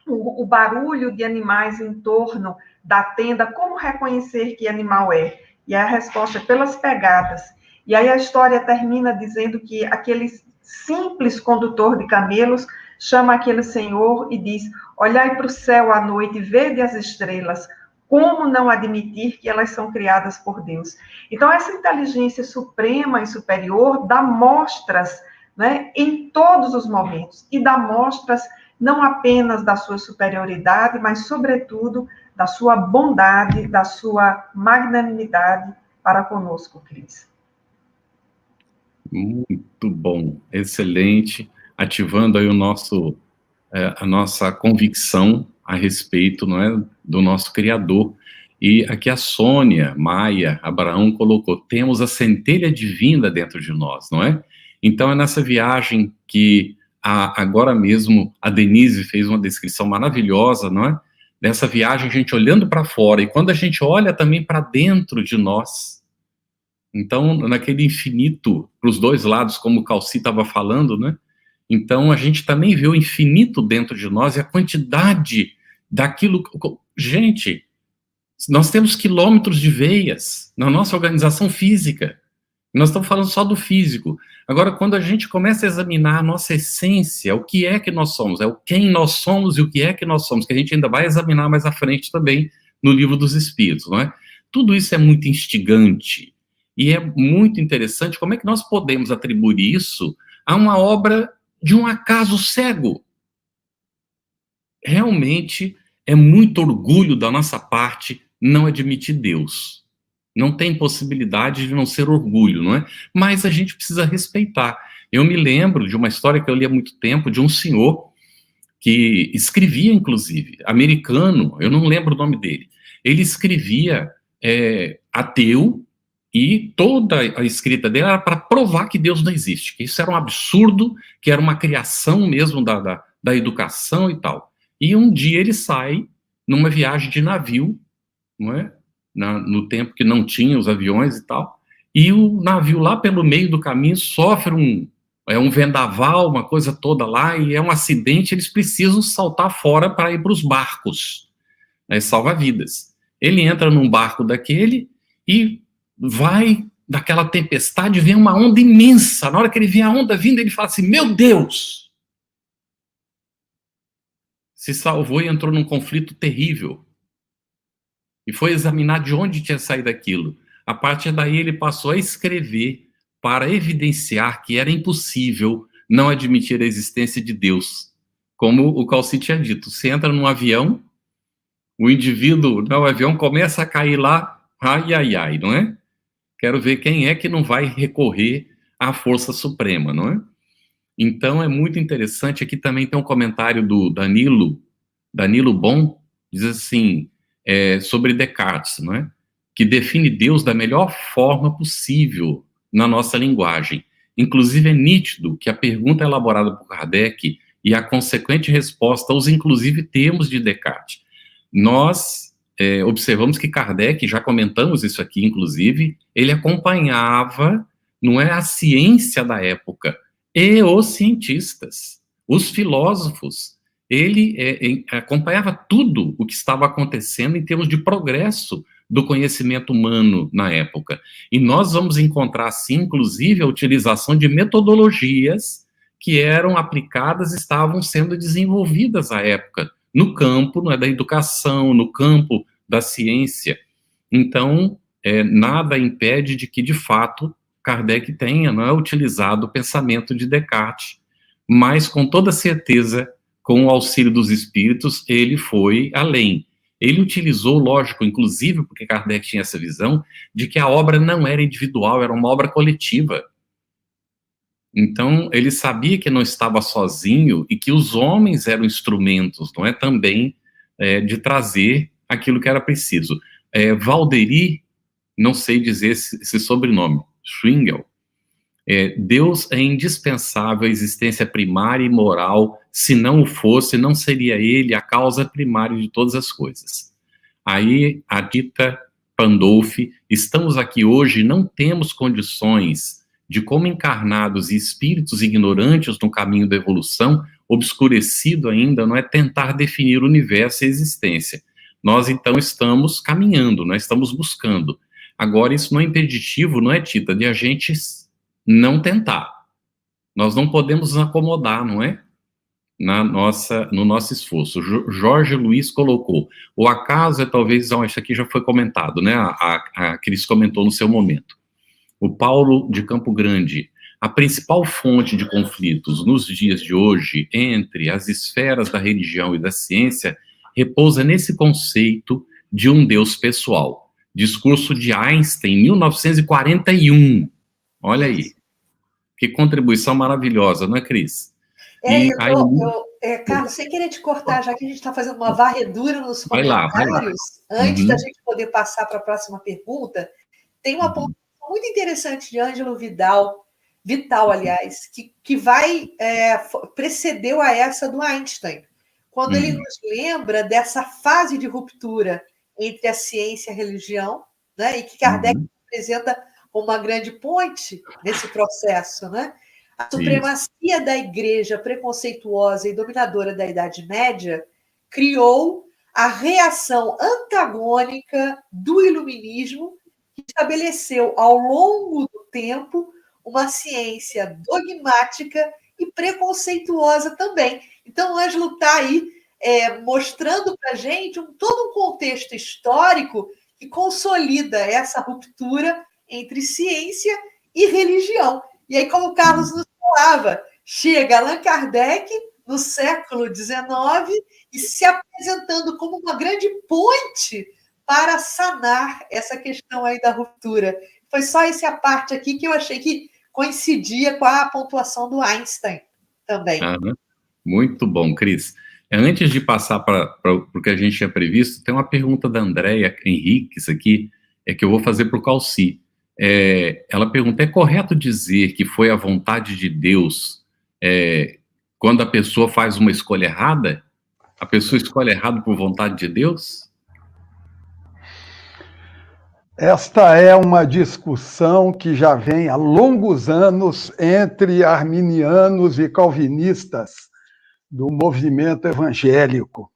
o barulho de animais em torno da tenda, como reconhecer que animal é? E a resposta é pelas pegadas. E aí a história termina dizendo que aquele simples condutor de camelos chama aquele senhor e diz, olhai para o céu à noite e vede as estrelas, como não admitir que elas são criadas por Deus? Então, essa inteligência suprema e superior dá mostras, né, em todos os momentos, e dá mostras não apenas da sua superioridade, mas, sobretudo, da sua bondade, da sua magnanimidade para conosco, Cris. Muito bom, excelente, ativando aí a nossa convicção a respeito, não é, do nosso Criador. E aqui a Sônia Maia Abraão colocou, temos a centelha divina dentro de nós, não é? Então é nessa viagem que agora mesmo a Denise fez uma descrição maravilhosa, não é? Dessa viagem, a gente olhando para fora, e quando a gente olha também para dentro de nós, então, naquele infinito, para os dois lados, como o Calci estava falando, né? Então, a gente também vê o infinito dentro de nós, e a quantidade daquilo... Gente, nós temos quilômetros de veias na nossa organização física, nós estamos falando só do físico. Agora, quando a gente começa a examinar a nossa essência, o que é que nós somos, é o quem nós somos e o que é que nós somos, que a gente ainda vai examinar mais à frente também no Livro dos Espíritos, não é? Tudo isso é muito instigante e é muito interessante como é que nós podemos atribuir isso a uma obra de um acaso cego. Realmente é muito orgulho da nossa parte não admitir Deus. Não tem possibilidade de não ser orgulho, não é? Mas a gente precisa respeitar. Eu me lembro de uma história que eu li há muito tempo, de um senhor que escrevia, inclusive, americano, eu não lembro o nome dele. Ele escrevia ateu, e toda a escrita dele era para provar que Deus não existe, que isso era um absurdo, que era uma criação mesmo da educação e tal. E um dia ele sai numa viagem de navio, não é? No tempo que não tinha os aviões e tal, e o navio lá pelo meio do caminho sofre um vendaval, uma coisa toda lá, e é um acidente, eles precisam saltar fora para ir para os barcos, né, salva-vidas. Ele entra num barco daquele e vai daquela tempestade, vem uma onda imensa. Na hora que ele vê a onda vindo, ele fala assim, meu Deus! Se salvou e entrou num conflito terrível. E foi examinar de onde tinha saído aquilo. A partir daí ele passou a escrever para evidenciar que era impossível não admitir a existência de Deus. Como o Calci tinha dito, você entra num avião, o indivíduo no avião começa a cair lá, ai, ai, ai, não é? Quero ver quem é que não vai recorrer à força suprema, não é? Então é muito interessante, aqui também tem um comentário do Danilo Bon, diz assim, sobre Descartes, não é? Que define Deus da melhor forma possível na nossa linguagem. Inclusive é nítido que a pergunta elaborada por Kardec e a consequente resposta aos inclusive termos de Descartes. Nós observamos que Kardec, já comentamos isso aqui inclusive, ele acompanhava, não é, a ciência da época e os cientistas, os filósofos. Ele acompanhava tudo o que estava acontecendo em termos de progresso do conhecimento humano na época. E nós vamos encontrar, sim, inclusive, a utilização de metodologias que eram aplicadas, estavam sendo desenvolvidas à época, no campo, não é, da educação, no campo da ciência. Então, nada impede de que, de fato, Kardec tenha, não é, utilizado o pensamento de Descartes, mas, com toda certeza, com o auxílio dos espíritos, ele foi além. Ele utilizou, lógico, inclusive porque Kardec tinha essa visão, de que a obra não era individual, era uma obra coletiva. Então, ele sabia que não estava sozinho e que os homens eram instrumentos, não é, também de trazer aquilo que era preciso. Valderi, não sei dizer esse sobrenome, Schwingel, Deus é indispensável à existência primária e moral, se não o fosse, não seria ele a causa primária de todas as coisas. Aí, a dita Pandolfi, estamos aqui hoje, não temos condições de, como encarnados e espíritos ignorantes no caminho da evolução, obscurecido ainda, não é, tentar definir o universo e a existência. Nós, então, estamos caminhando, nós estamos buscando. Agora, isso não é impeditivo, não é, Tita, de a gente não tentar. Nós não podemos nos acomodar, não é? No nosso esforço. Jorge Luiz colocou, o acaso é talvez, isso aqui já foi comentado, né? A Cris comentou no seu momento. O Paulo de Campo Grande, a principal fonte de conflitos nos dias de hoje entre as esferas da religião e da ciência repousa nesse conceito de um Deus pessoal. Discurso de Einstein, 1941. Olha aí, que contribuição maravilhosa, não é, Cris? Carlos, sem querer te cortar, já que a gente está fazendo uma varredura nos comentários, vai lá. Antes da gente poder passar para a próxima pergunta, tem uma pontuação muito interessante de Ângelo Vital, aliás, que precedeu a essa do Einstein, quando ele nos lembra dessa fase de ruptura entre a ciência e a religião, né, e que Kardec apresenta uma grande ponte nesse processo, né? A supremacia da igreja preconceituosa e dominadora da Idade Média criou a reação antagônica do iluminismo, que estabeleceu ao longo do tempo uma ciência dogmática e preconceituosa também. Então, o Ângelo está aí mostrando para a gente todo um contexto histórico que consolida essa ruptura entre ciência e religião. E aí, como o Carlos nos falava. Chega Allan Kardec, no século XIX, e se apresentando como uma grande ponte para sanar essa questão aí da ruptura. Foi só essa parte aqui que eu achei que coincidia com a pontuação do Einstein também. Muito bom, Cris. Antes de passar para o que a gente tinha previsto, tem uma pergunta da Andréia Henriques aqui, que eu vou fazer para o Calci. Ela pergunta, é correto dizer que foi a vontade de Deus quando a pessoa faz uma escolha errada? A pessoa escolhe errado por vontade de Deus? Esta é uma discussão que já vem há longos anos entre arminianos e calvinistas do movimento evangélico.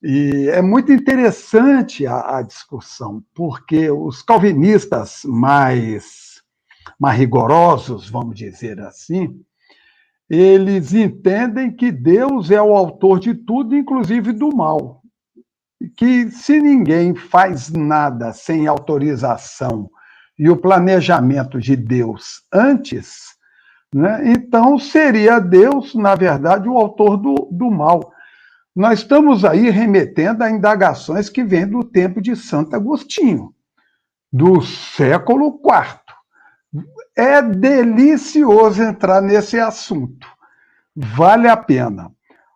E é muito interessante a discussão, porque os calvinistas mais rigorosos, vamos dizer assim, eles entendem que Deus é o autor de tudo, inclusive do mal. Que se ninguém faz nada sem autorização e o planejamento de Deus antes, né, então seria Deus, na verdade, o autor do mal. Nós estamos aí remetendo a indagações que vêm do tempo de Santo Agostinho, do século IV. É delicioso entrar nesse assunto. Vale a pena.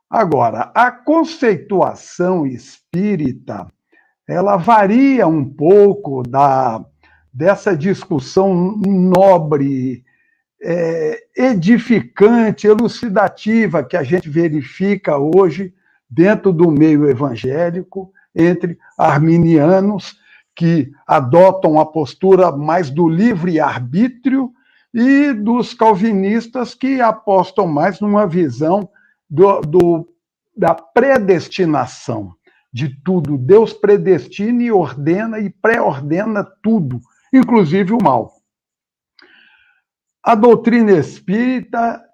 Agora, a conceituação espírita, ela varia um pouco dessa discussão nobre, edificante, elucidativa que a gente verifica hoje dentro do meio evangélico, entre arminianos, que adotam a postura mais do livre-arbítrio, e dos calvinistas, que apostam mais numa visão da predestinação de tudo. Deus predestina e ordena e pré-ordena tudo, inclusive o mal. A doutrina espírita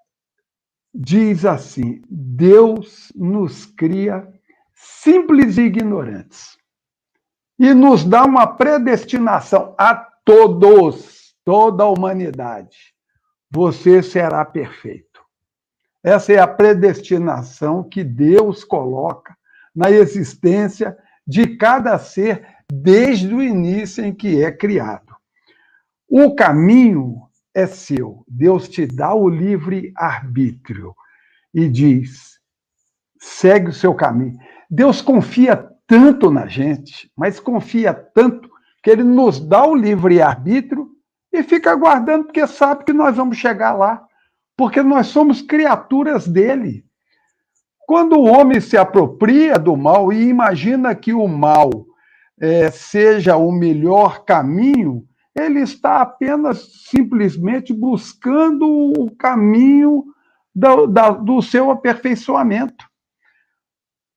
diz assim: Deus nos cria simples e ignorantes e nos dá uma predestinação a todos, toda a humanidade. Você será perfeito. Essa é a predestinação que Deus coloca na existência de cada ser desde o início em que é criado. O caminho é seu. Deus te dá o livre-arbítrio e diz, segue o seu caminho. Deus confia tanto na gente, mas confia tanto que ele nos dá o livre-arbítrio e fica aguardando, porque sabe que nós vamos chegar lá, porque nós somos criaturas dele. Quando o homem se apropria do mal e imagina que o mal seja o melhor caminho, ele está apenas simplesmente buscando o caminho do seu aperfeiçoamento.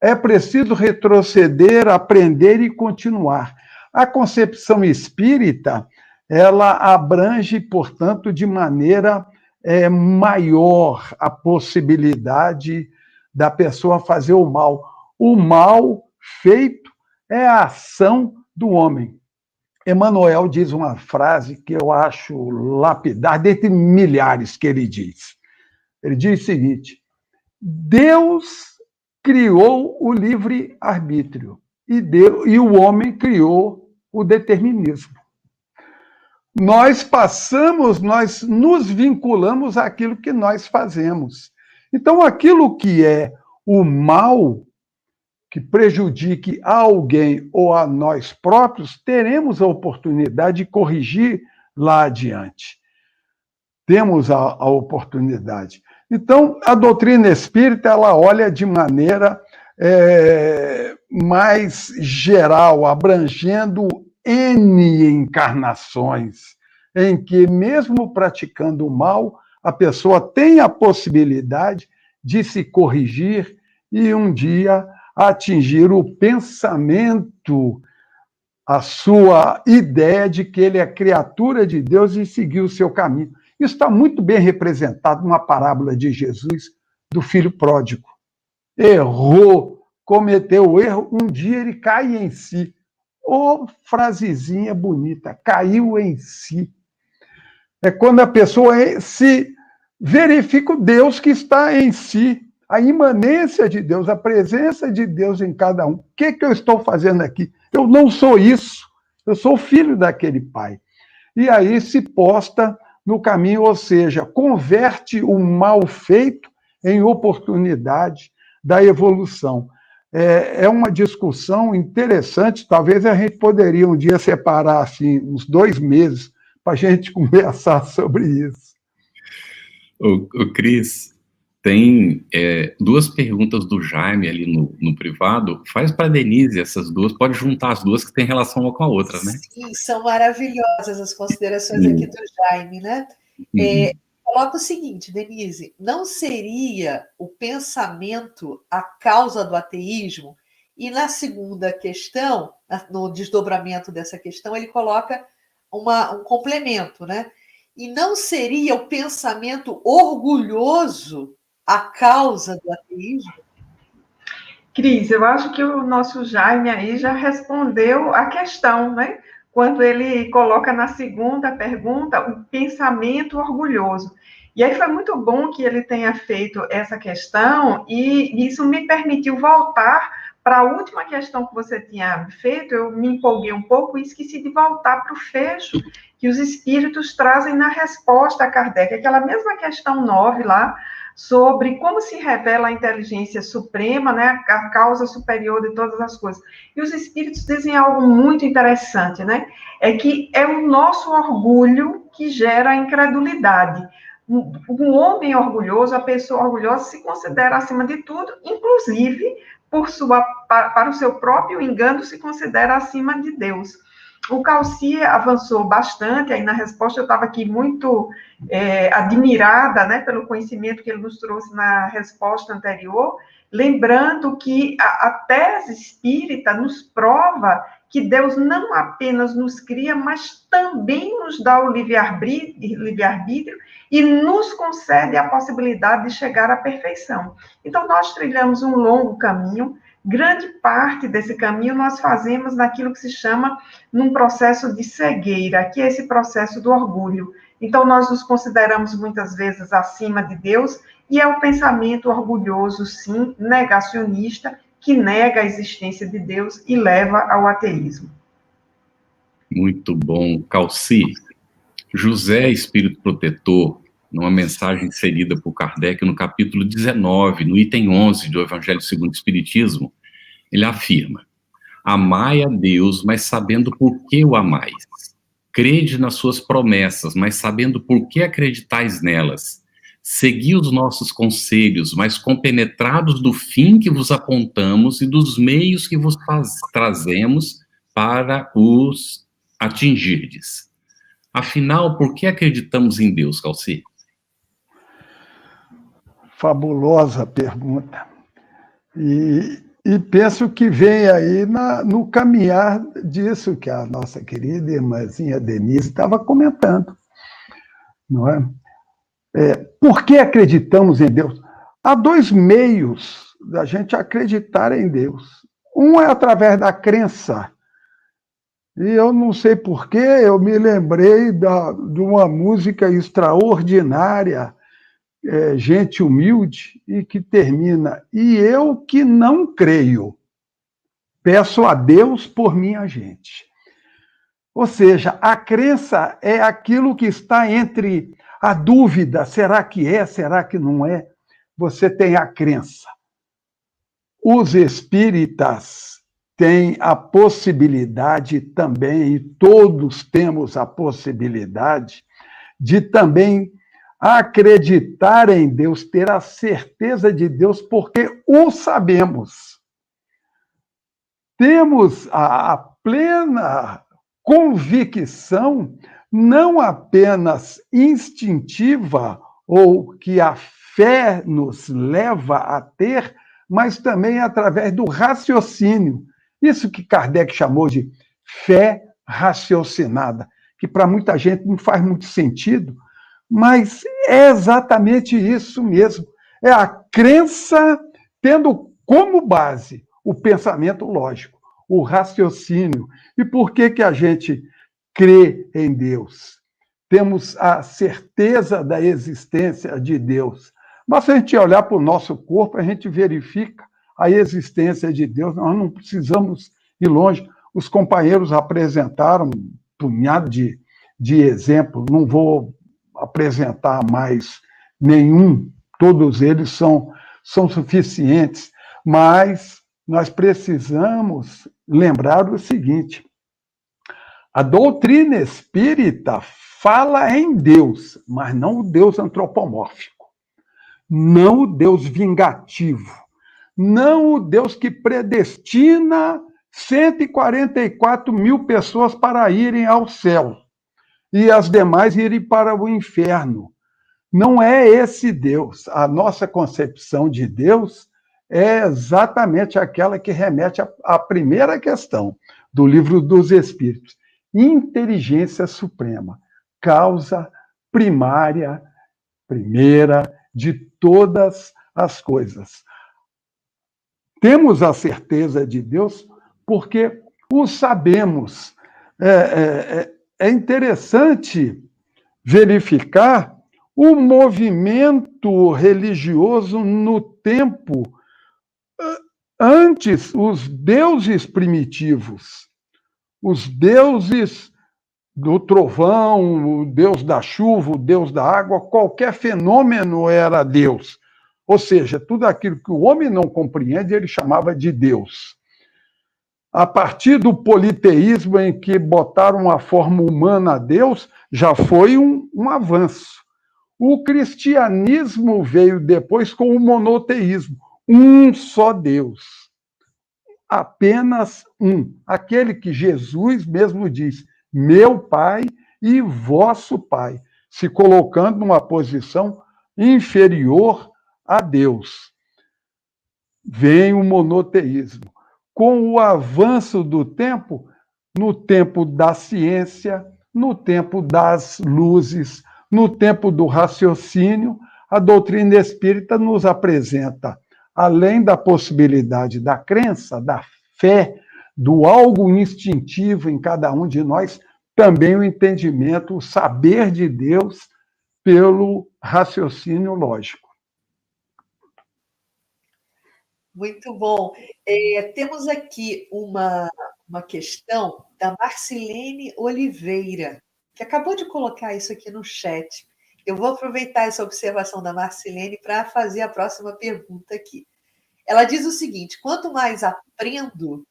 É preciso retroceder, aprender e continuar. A concepção espírita, ela abrange, portanto, de maneira maior a possibilidade da pessoa fazer o mal. O mal feito é a ação do homem. Emmanuel diz uma frase que eu acho lapidar, dentre milhares que ele diz. Ele diz o seguinte: Deus criou o livre-arbítrio e o homem criou o determinismo. Nós nos vinculamos àquilo que nós fazemos. Então, aquilo que é o mal, que prejudique a alguém ou a nós próprios, teremos a oportunidade de corrigir lá adiante. Temos a oportunidade. Então, a doutrina espírita, ela olha de maneira mais geral, abrangendo N encarnações, em que, mesmo praticando o mal, a pessoa tem a possibilidade de se corrigir e um dia atingir o pensamento, a sua ideia de que ele é criatura de Deus e seguir o seu caminho. Isso está muito bem representado numa parábola de Jesus, do filho pródigo. Errou, cometeu o erro, um dia ele cai em si. Ô, frasezinha bonita, caiu em si. É quando a pessoa se verifico Deus que está em si, a imanência de Deus, a presença de Deus em cada um. O que eu estou fazendo aqui? Eu não sou isso, eu sou filho daquele pai. E aí se posta no caminho, ou seja, converte o mal feito em oportunidade da evolução. É uma discussão interessante, talvez a gente poderia um dia separar assim, uns 2 meses para a gente conversar sobre isso. O Cris, tem 2 perguntas do Jaime ali no privado. Faz para a Denise essas 2, pode juntar as 2 que tem relação uma com a outra, né? Sim, são maravilhosas as considerações aqui do Jaime, né? Coloca o seguinte, Denise, não seria o pensamento a causa do ateísmo? E na segunda questão, no desdobramento dessa questão, ele coloca um complemento, né? E não seria o pensamento orgulhoso a causa do ateísmo? Cris, eu acho que o nosso Jaime aí já respondeu a questão, né? Quando ele coloca na segunda pergunta o pensamento orgulhoso. E aí foi muito bom que ele tenha feito essa questão, e isso me permitiu voltar para a última questão que você tinha feito. Eu me empolguei um pouco e esqueci de voltar para o fecho que os espíritos trazem na resposta a Kardec, aquela mesma questão 9 lá, sobre como se revela a inteligência suprema, né, a causa superior de todas as coisas. E os espíritos dizem algo muito interessante, né? É que é o nosso orgulho que gera a incredulidade. Um homem orgulhoso, a pessoa orgulhosa, se considera acima de tudo, inclusive para o seu próprio engano, se considera acima de Deus. O Calci avançou bastante, aí na resposta eu estava aqui muito admirada, né, pelo conhecimento que ele nos trouxe na resposta anterior, lembrando que a tese espírita nos prova que Deus não apenas nos cria, mas também nos dá o livre-arbítrio e nos concede a possibilidade de chegar à perfeição. Então, nós trilhamos um longo caminho. Grande parte desse caminho nós fazemos naquilo que se chama num processo de cegueira, que é esse processo do orgulho. Então, nós nos consideramos muitas vezes acima de Deus, e é o pensamento orgulhoso, sim, negacionista, que nega a existência de Deus e leva ao ateísmo. Muito bom. Calci, José, espírito protetor, numa mensagem inserida por Kardec no capítulo 19, no item 11 do Evangelho segundo o Espiritismo, ele afirma: amai a Deus, mas sabendo por que o amais. Crede nas suas promessas, mas sabendo por que acreditais nelas. Segui os nossos conselhos, mas compenetrados do fim que vos apontamos e dos meios que vos trazemos para os atingirdes. Afinal, por que acreditamos em Deus, Calci? Fabulosa pergunta. E penso que vem aí no caminhar disso que a nossa querida irmãzinha Denise estava comentando. Não é? Por que acreditamos em Deus? Há 2 meios da gente acreditar em Deus. Um é através da crença. E eu não sei porquê, eu me lembrei de uma música extraordinária, Gente Humilde, e que termina: e eu que não creio, peço a Deus por minha gente. Ou seja, a crença é aquilo que está entre a dúvida, será que é, será que não é? Você tem a crença. Os espíritas têm a possibilidade também, e todos temos a possibilidade, de também acreditar em Deus, ter a certeza de Deus, porque o sabemos. Temos a plena convicção, não apenas instintiva, ou que a fé nos leva a ter, mas também através do raciocínio. Isso que Kardec chamou de fé raciocinada, que para muita gente não faz muito sentido, mas é exatamente isso mesmo. É a crença tendo como base o pensamento lógico, o raciocínio. E por que a gente crê em Deus? temos a certeza da existência de Deus. Mas se a gente olhar para o nosso corpo, a gente verifica a existência de Deus. Nós não precisamos ir longe. Os companheiros apresentaram um punhado de exemplos, não vou apresentar mais nenhum, todos eles são suficientes, mas nós precisamos lembrar o seguinte: a doutrina espírita fala em Deus, mas não o Deus antropomórfico, não o Deus vingativo, não o Deus que predestina 144 mil pessoas para irem ao céu e as demais irem para o inferno. Não é esse Deus. A nossa concepção de Deus é exatamente aquela que remete à primeira questão do Livro dos Espíritos. Inteligência suprema, causa primária, primeira de todas as coisas. Temos a certeza de Deus porque o sabemos. É interessante verificar o movimento religioso no tempo antes, os deuses primitivos, os deuses do trovão, o deus da chuva, o deus da água, qualquer fenômeno era Deus. Ou seja, tudo aquilo que o homem não compreende, ele chamava de Deus. A partir do politeísmo, em que botaram a forma humana a Deus, já foi um avanço. O cristianismo veio depois com o monoteísmo, um só Deus, apenas um, aquele que Jesus mesmo diz, meu Pai e vosso Pai, se colocando numa posição inferior a Deus. Vem o monoteísmo. Com o avanço do tempo, no tempo da ciência, no tempo das luzes, no tempo do raciocínio, a doutrina espírita nos apresenta, além da possibilidade da crença, da fé, do algo instintivo em cada um de nós, também o entendimento, o saber de Deus pelo raciocínio lógico. Muito bom. Temos aqui uma questão da Marcilene Oliveira, que acabou de colocar isso aqui no chat. Eu vou aproveitar essa observação da Marcilene para fazer a próxima pergunta aqui. Ela diz o seguinte: quanto mais aprendo,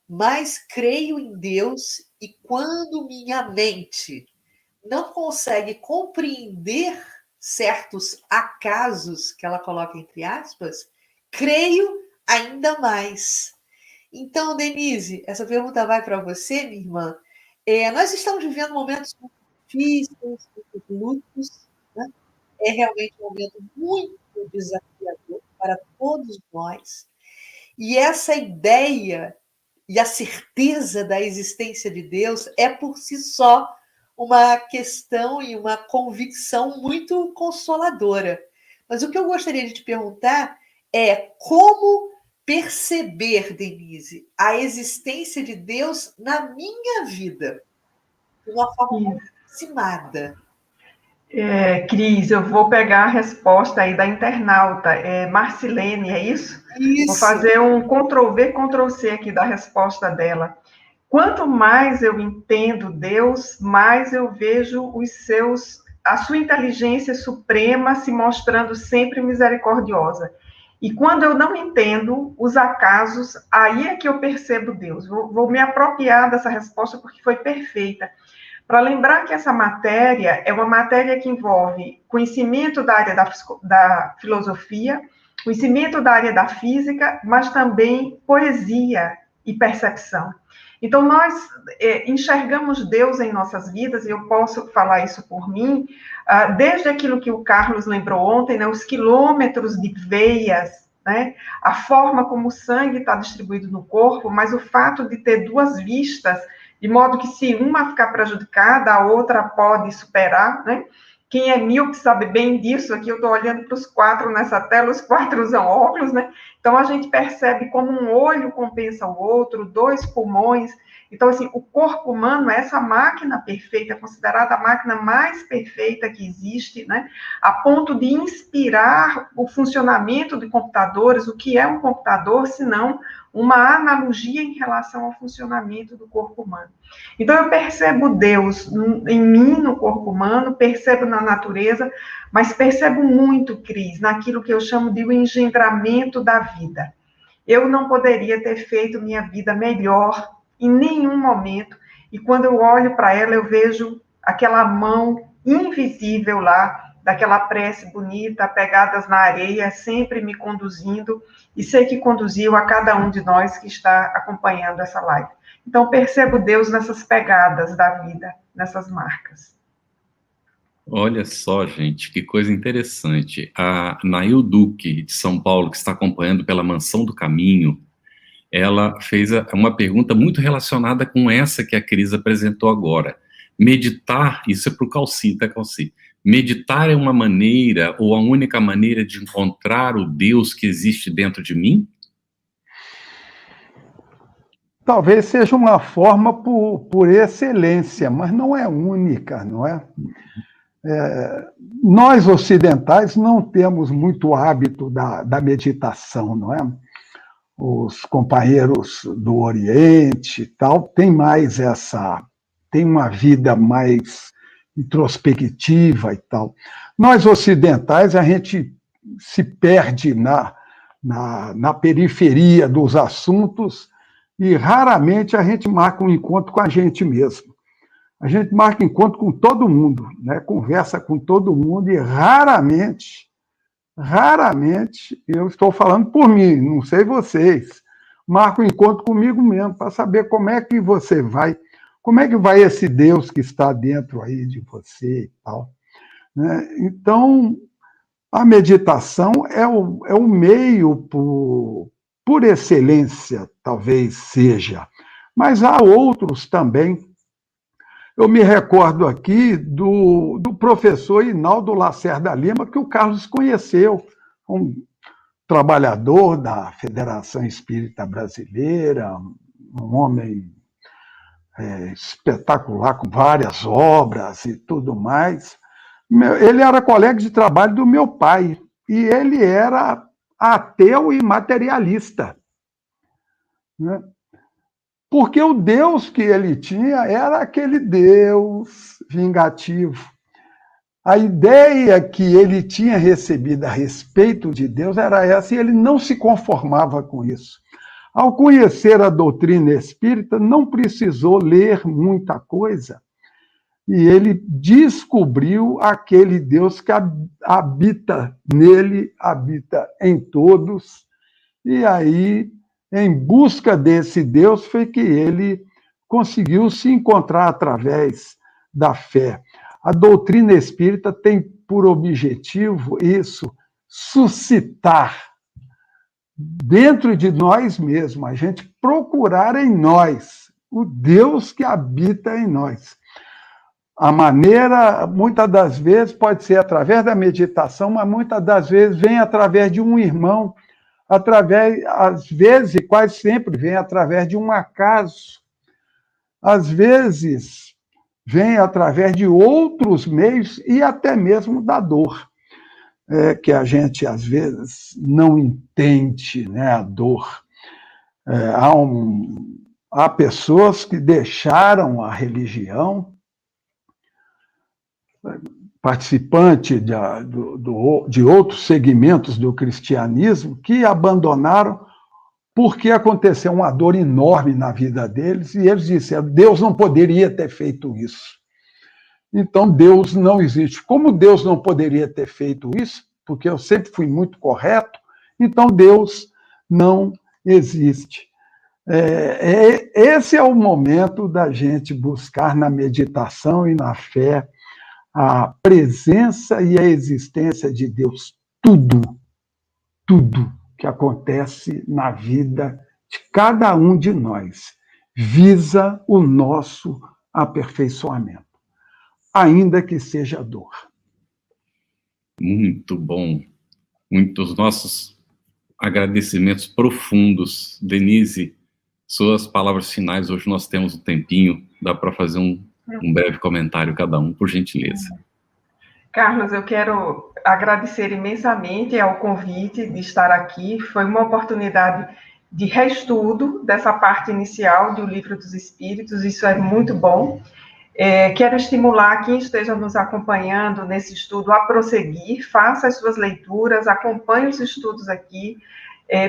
mais creio em Deus, e quando minha mente não consegue compreender certos acasos, que ela coloca entre aspas, creio ainda mais. Então, Denise, essa pergunta vai para você, minha irmã. Nós estamos vivendo momentos muito difíceis, muitos lutos, né? É realmente um momento muito desafiador para todos nós. E essa ideia e a certeza da existência de Deus é por si só uma questão e uma convicção muito consoladora. Mas o que eu gostaria de te perguntar é como perceber, Denise, a existência de Deus na minha vida, de uma forma aproximada. Cris, eu vou pegar a resposta aí da internauta, Marcilene, é isso? Isso. Vou fazer um Ctrl+V, Ctrl+C aqui da resposta dela. Quanto mais eu entendo Deus, mais eu vejo a sua inteligência suprema se mostrando sempre misericordiosa. E quando eu não entendo os acasos, aí é que eu percebo Deus. Vou me apropriar dessa resposta porque foi perfeita. Para lembrar que essa matéria é uma matéria que envolve conhecimento da área da filosofia, conhecimento da área da física, mas também poesia e percepção. Então, nós enxergamos Deus em nossas vidas, e eu posso falar isso por mim, desde aquilo que o Carlos lembrou ontem, né, os quilômetros de veias, né, a forma como o sangue está distribuído no corpo, mas o fato de ter duas vistas, de modo que se uma ficar prejudicada, a outra pode superar, né? Quem é míope sabe bem disso, aqui eu estou olhando para os 4 nessa tela, os 4 usam óculos, né? Então, a gente percebe como um olho compensa o outro, 2 pulmões. Então, assim, o corpo humano é essa máquina perfeita, é considerada a máquina mais perfeita que existe, né? A ponto de inspirar o funcionamento de computadores. O que é um computador, se não uma analogia em relação ao funcionamento do corpo humano. Então, eu percebo Deus em mim, no corpo humano, percebo na natureza, mas percebo muito, Cris, naquilo que eu chamo de o engendramento da vida. Eu não poderia ter feito minha vida melhor em nenhum momento, e quando eu olho para ela, eu vejo aquela mão invisível lá, daquela prece bonita, pegadas na areia, sempre me conduzindo, e sei que conduziu a cada um de nós que está acompanhando essa live. Então, percebo Deus nessas pegadas da vida, nessas marcas. Olha só, gente, que coisa interessante. A Nail Duque, de São Paulo, que está acompanhando pela Mansão do Caminho, ela fez uma pergunta muito relacionada com essa que a Cris apresentou agora. Meditar, isso é para o Calci, tá, Calci? Meditar é uma maneira, ou a única maneira de encontrar o Deus que existe dentro de mim? Talvez seja uma forma por excelência, mas não é única, não é? Nós ocidentais não temos muito hábito da meditação, não é? Os companheiros do Oriente e tal têm mais tem uma vida mais introspectiva e tal. Nós ocidentais, a gente se perde na periferia dos assuntos e raramente a gente marca um encontro com a gente mesmo. A gente marca encontro com todo mundo, né? Conversa com todo mundo e raramente, eu estou falando por mim, não sei vocês, marco um encontro comigo mesmo para saber como é que você vai, como é que vai esse Deus que está dentro aí de você e tal. Né? Então, a meditação é o meio por excelência, talvez seja, mas há outros também. Eu me recordo aqui do professor Hinaldo Lacerda Lima, que o Carlos conheceu, um trabalhador da Federação Espírita Brasileira, um homem espetacular, com várias obras e tudo mais. Ele era colega de trabalho do meu pai, e ele era ateu e materialista. Né? Porque o Deus que ele tinha era aquele Deus vingativo. A ideia que ele tinha recebido a respeito de Deus era essa, e ele não se conformava com isso. Ao conhecer a doutrina espírita, não precisou ler muita coisa, e ele descobriu aquele Deus que habita nele, habita em todos, e aí, em busca desse Deus, foi que ele conseguiu se encontrar através da fé. A doutrina espírita tem por objetivo isso, suscitar dentro de nós mesmos, a gente procurar em nós o Deus que habita em nós. A maneira, muitas das vezes, pode ser através da meditação, mas muitas das vezes vem através de um irmão, às vezes, e quase sempre, vem através de um acaso. Às vezes, vem através de outros meios e até mesmo da dor, que a gente, às vezes, não entende, né, a dor. Há pessoas que deixaram a religião, participante de outros segmentos do cristianismo, que abandonaram porque aconteceu uma dor enorme na vida deles, e eles disseram, Deus não poderia ter feito isso. Então, Deus não existe. Como Deus não poderia ter feito isso, porque eu sempre fui muito correto, então Deus não existe. Esse é o momento da gente buscar na meditação e na fé a presença e a existência de Deus. Tudo que acontece na vida de cada um de nós visa o nosso aperfeiçoamento, ainda que seja dor. Muito bom. Muitos nossos agradecimentos profundos. Denise, suas palavras finais. Hoje nós temos um tempinho, dá para fazer um breve comentário cada um, por gentileza. Carlos, eu quero agradecer imensamente ao convite de estar aqui. Foi uma oportunidade de reestudo dessa parte inicial do Livro dos Espíritos, isso é muito bom. Quero estimular quem esteja nos acompanhando nesse estudo a prosseguir, faça as suas leituras, acompanhe os estudos aqui,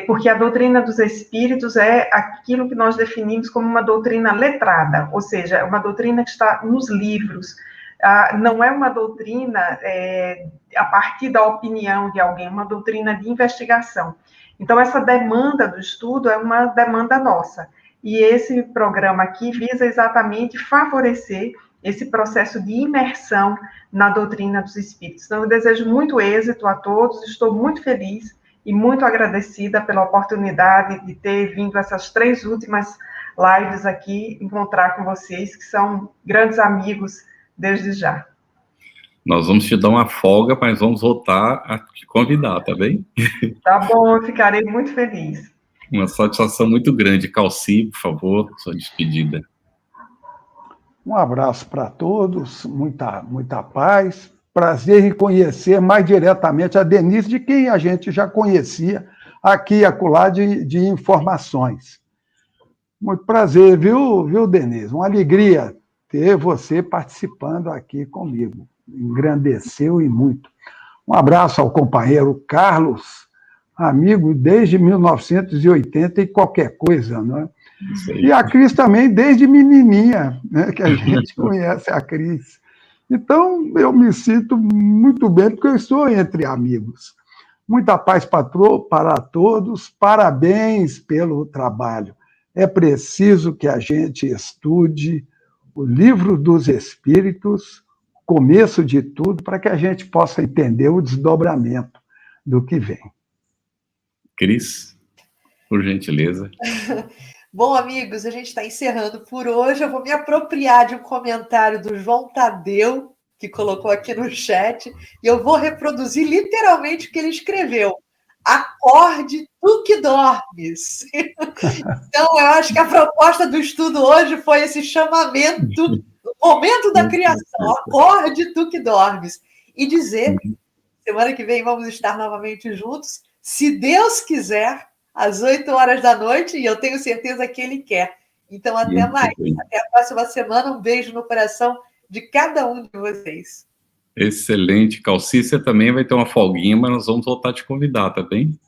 porque a doutrina dos Espíritos é aquilo que nós definimos como uma doutrina letrada, ou seja, é uma doutrina que está nos livros. Não é uma doutrina a partir da opinião de alguém, é uma doutrina de investigação. Então, essa demanda do estudo é uma demanda nossa. E esse programa aqui visa exatamente favorecer esse processo de imersão na doutrina dos Espíritos. Então, eu desejo muito êxito a todos, estou muito feliz e muito agradecida pela oportunidade de ter vindo essas 3 últimas lives aqui, encontrar com vocês, que são grandes amigos desde já. Nós vamos te dar uma folga, mas vamos voltar a te convidar, tá bem? Tá bom, eu ficarei muito feliz. Uma satisfação muito grande. Calci, por favor, sua despedida. Um abraço para todos, muita paz. Prazer em conhecer mais diretamente a Denise, de quem a gente já conhecia aqui e acolá de informações. Muito prazer, viu, Denise? Uma alegria ter você participando aqui comigo. Engrandeceu e muito. Um abraço ao companheiro Carlos, amigo desde 1980 e qualquer coisa, né? E a Cris também desde menininha, né, que a gente conhece a Cris. Então, eu me sinto muito bem, porque eu estou entre amigos. Muita paz para todos, parabéns pelo trabalho. É preciso que a gente estude o Livro dos Espíritos, começo de tudo, para que a gente possa entender o desdobramento do que vem. Cris, por gentileza. Bom, amigos, a gente está encerrando por hoje. Eu vou me apropriar de um comentário do João Tadeu, que colocou aqui no chat, e eu vou reproduzir literalmente o que ele escreveu. Acorde, tu que dormes. Então, eu acho que a proposta do estudo hoje foi esse chamamento, o momento da criação. Acorde, tu que dormes. E dizer, semana que vem vamos estar novamente juntos, se Deus quiser, às 8h da noite, e eu tenho certeza que Ele quer. Então, até mais. Até a próxima semana. Um beijo no coração de cada um de vocês. Excelente, Calci. Você também vai ter uma folguinha, mas nós vamos voltar a te convidar, tá bem?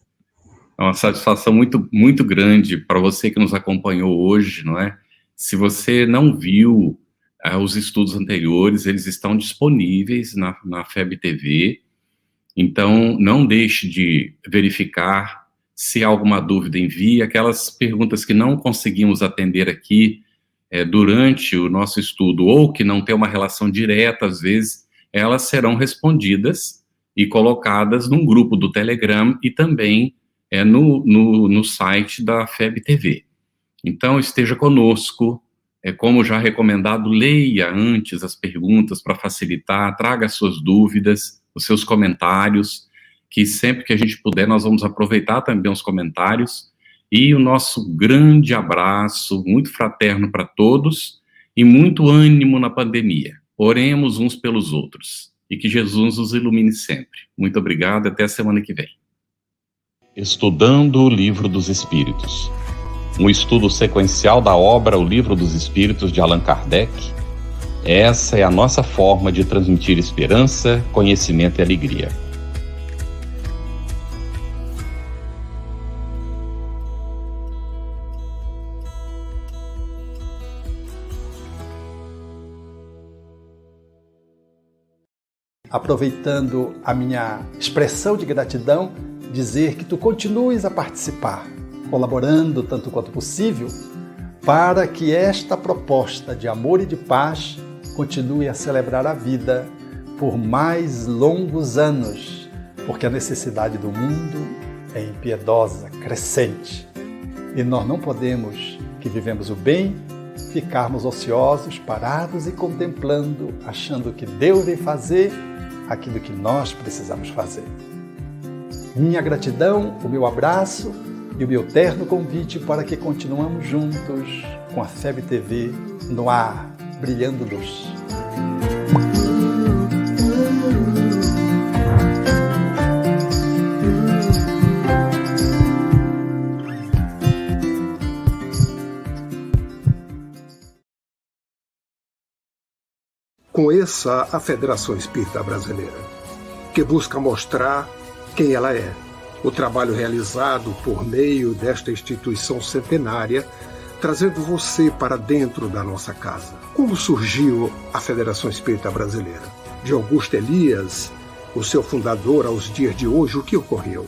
É uma satisfação muito, muito grande para você que nos acompanhou hoje, não é? Se você não viu os estudos anteriores, eles estão disponíveis na FEB TV. Então, não deixe de verificar. Se há alguma dúvida, envie. Aquelas perguntas que não conseguimos atender aqui durante o nosso estudo, ou que não tem uma relação direta, às vezes, elas serão respondidas e colocadas num grupo do Telegram e também no site da FEB TV. Então, esteja conosco. Como já recomendado, leia antes as perguntas para facilitar, traga as suas dúvidas, os seus comentários, que sempre que a gente puder, nós vamos aproveitar também os comentários. E o nosso grande abraço, muito fraterno para todos, e muito ânimo na pandemia. Oremos uns pelos outros, e que Jesus nos ilumine sempre. Muito obrigado, até a semana que vem. Estudando o Livro dos Espíritos. Um estudo sequencial da obra O Livro dos Espíritos, de Allan Kardec. Essa é a nossa forma de transmitir esperança, conhecimento e alegria. Aproveitando a minha expressão de gratidão, dizer que tu continues a participar, colaborando tanto quanto possível, para que esta proposta de amor e de paz continue a celebrar a vida por mais longos anos, porque a necessidade do mundo é impiedosa, crescente. E nós não podemos, que vivemos o bem, ficarmos ociosos, parados e contemplando, achando que Deus vem fazer aquilo que nós precisamos fazer. Minha gratidão, o meu abraço e o meu terno convite para que continuemos juntos com a FEB TV no ar, brilhando luz. Conheça a Federação Espírita Brasileira, que busca mostrar quem ela é. O trabalho realizado por meio desta instituição centenária, trazendo você para dentro da nossa casa. Como surgiu a Federação Espírita Brasileira? De Augusto Elias, o seu fundador, aos dias de hoje, o que ocorreu?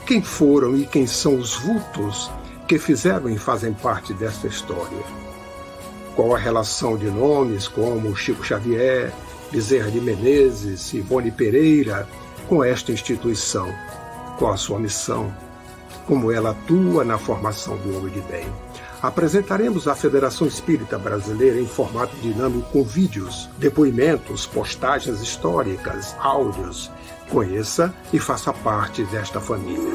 Quem foram e quem são os vultos que fizeram e fazem parte desta história? Qual a relação de nomes como Chico Xavier, Bezerra de Menezes, Ivone Pereira com esta instituição? Qual a sua missão? Como ela atua na formação do homem de bem? Apresentaremos a Federação Espírita Brasileira em formato dinâmico com vídeos, depoimentos, postagens históricas, áudios. Conheça e faça parte desta família.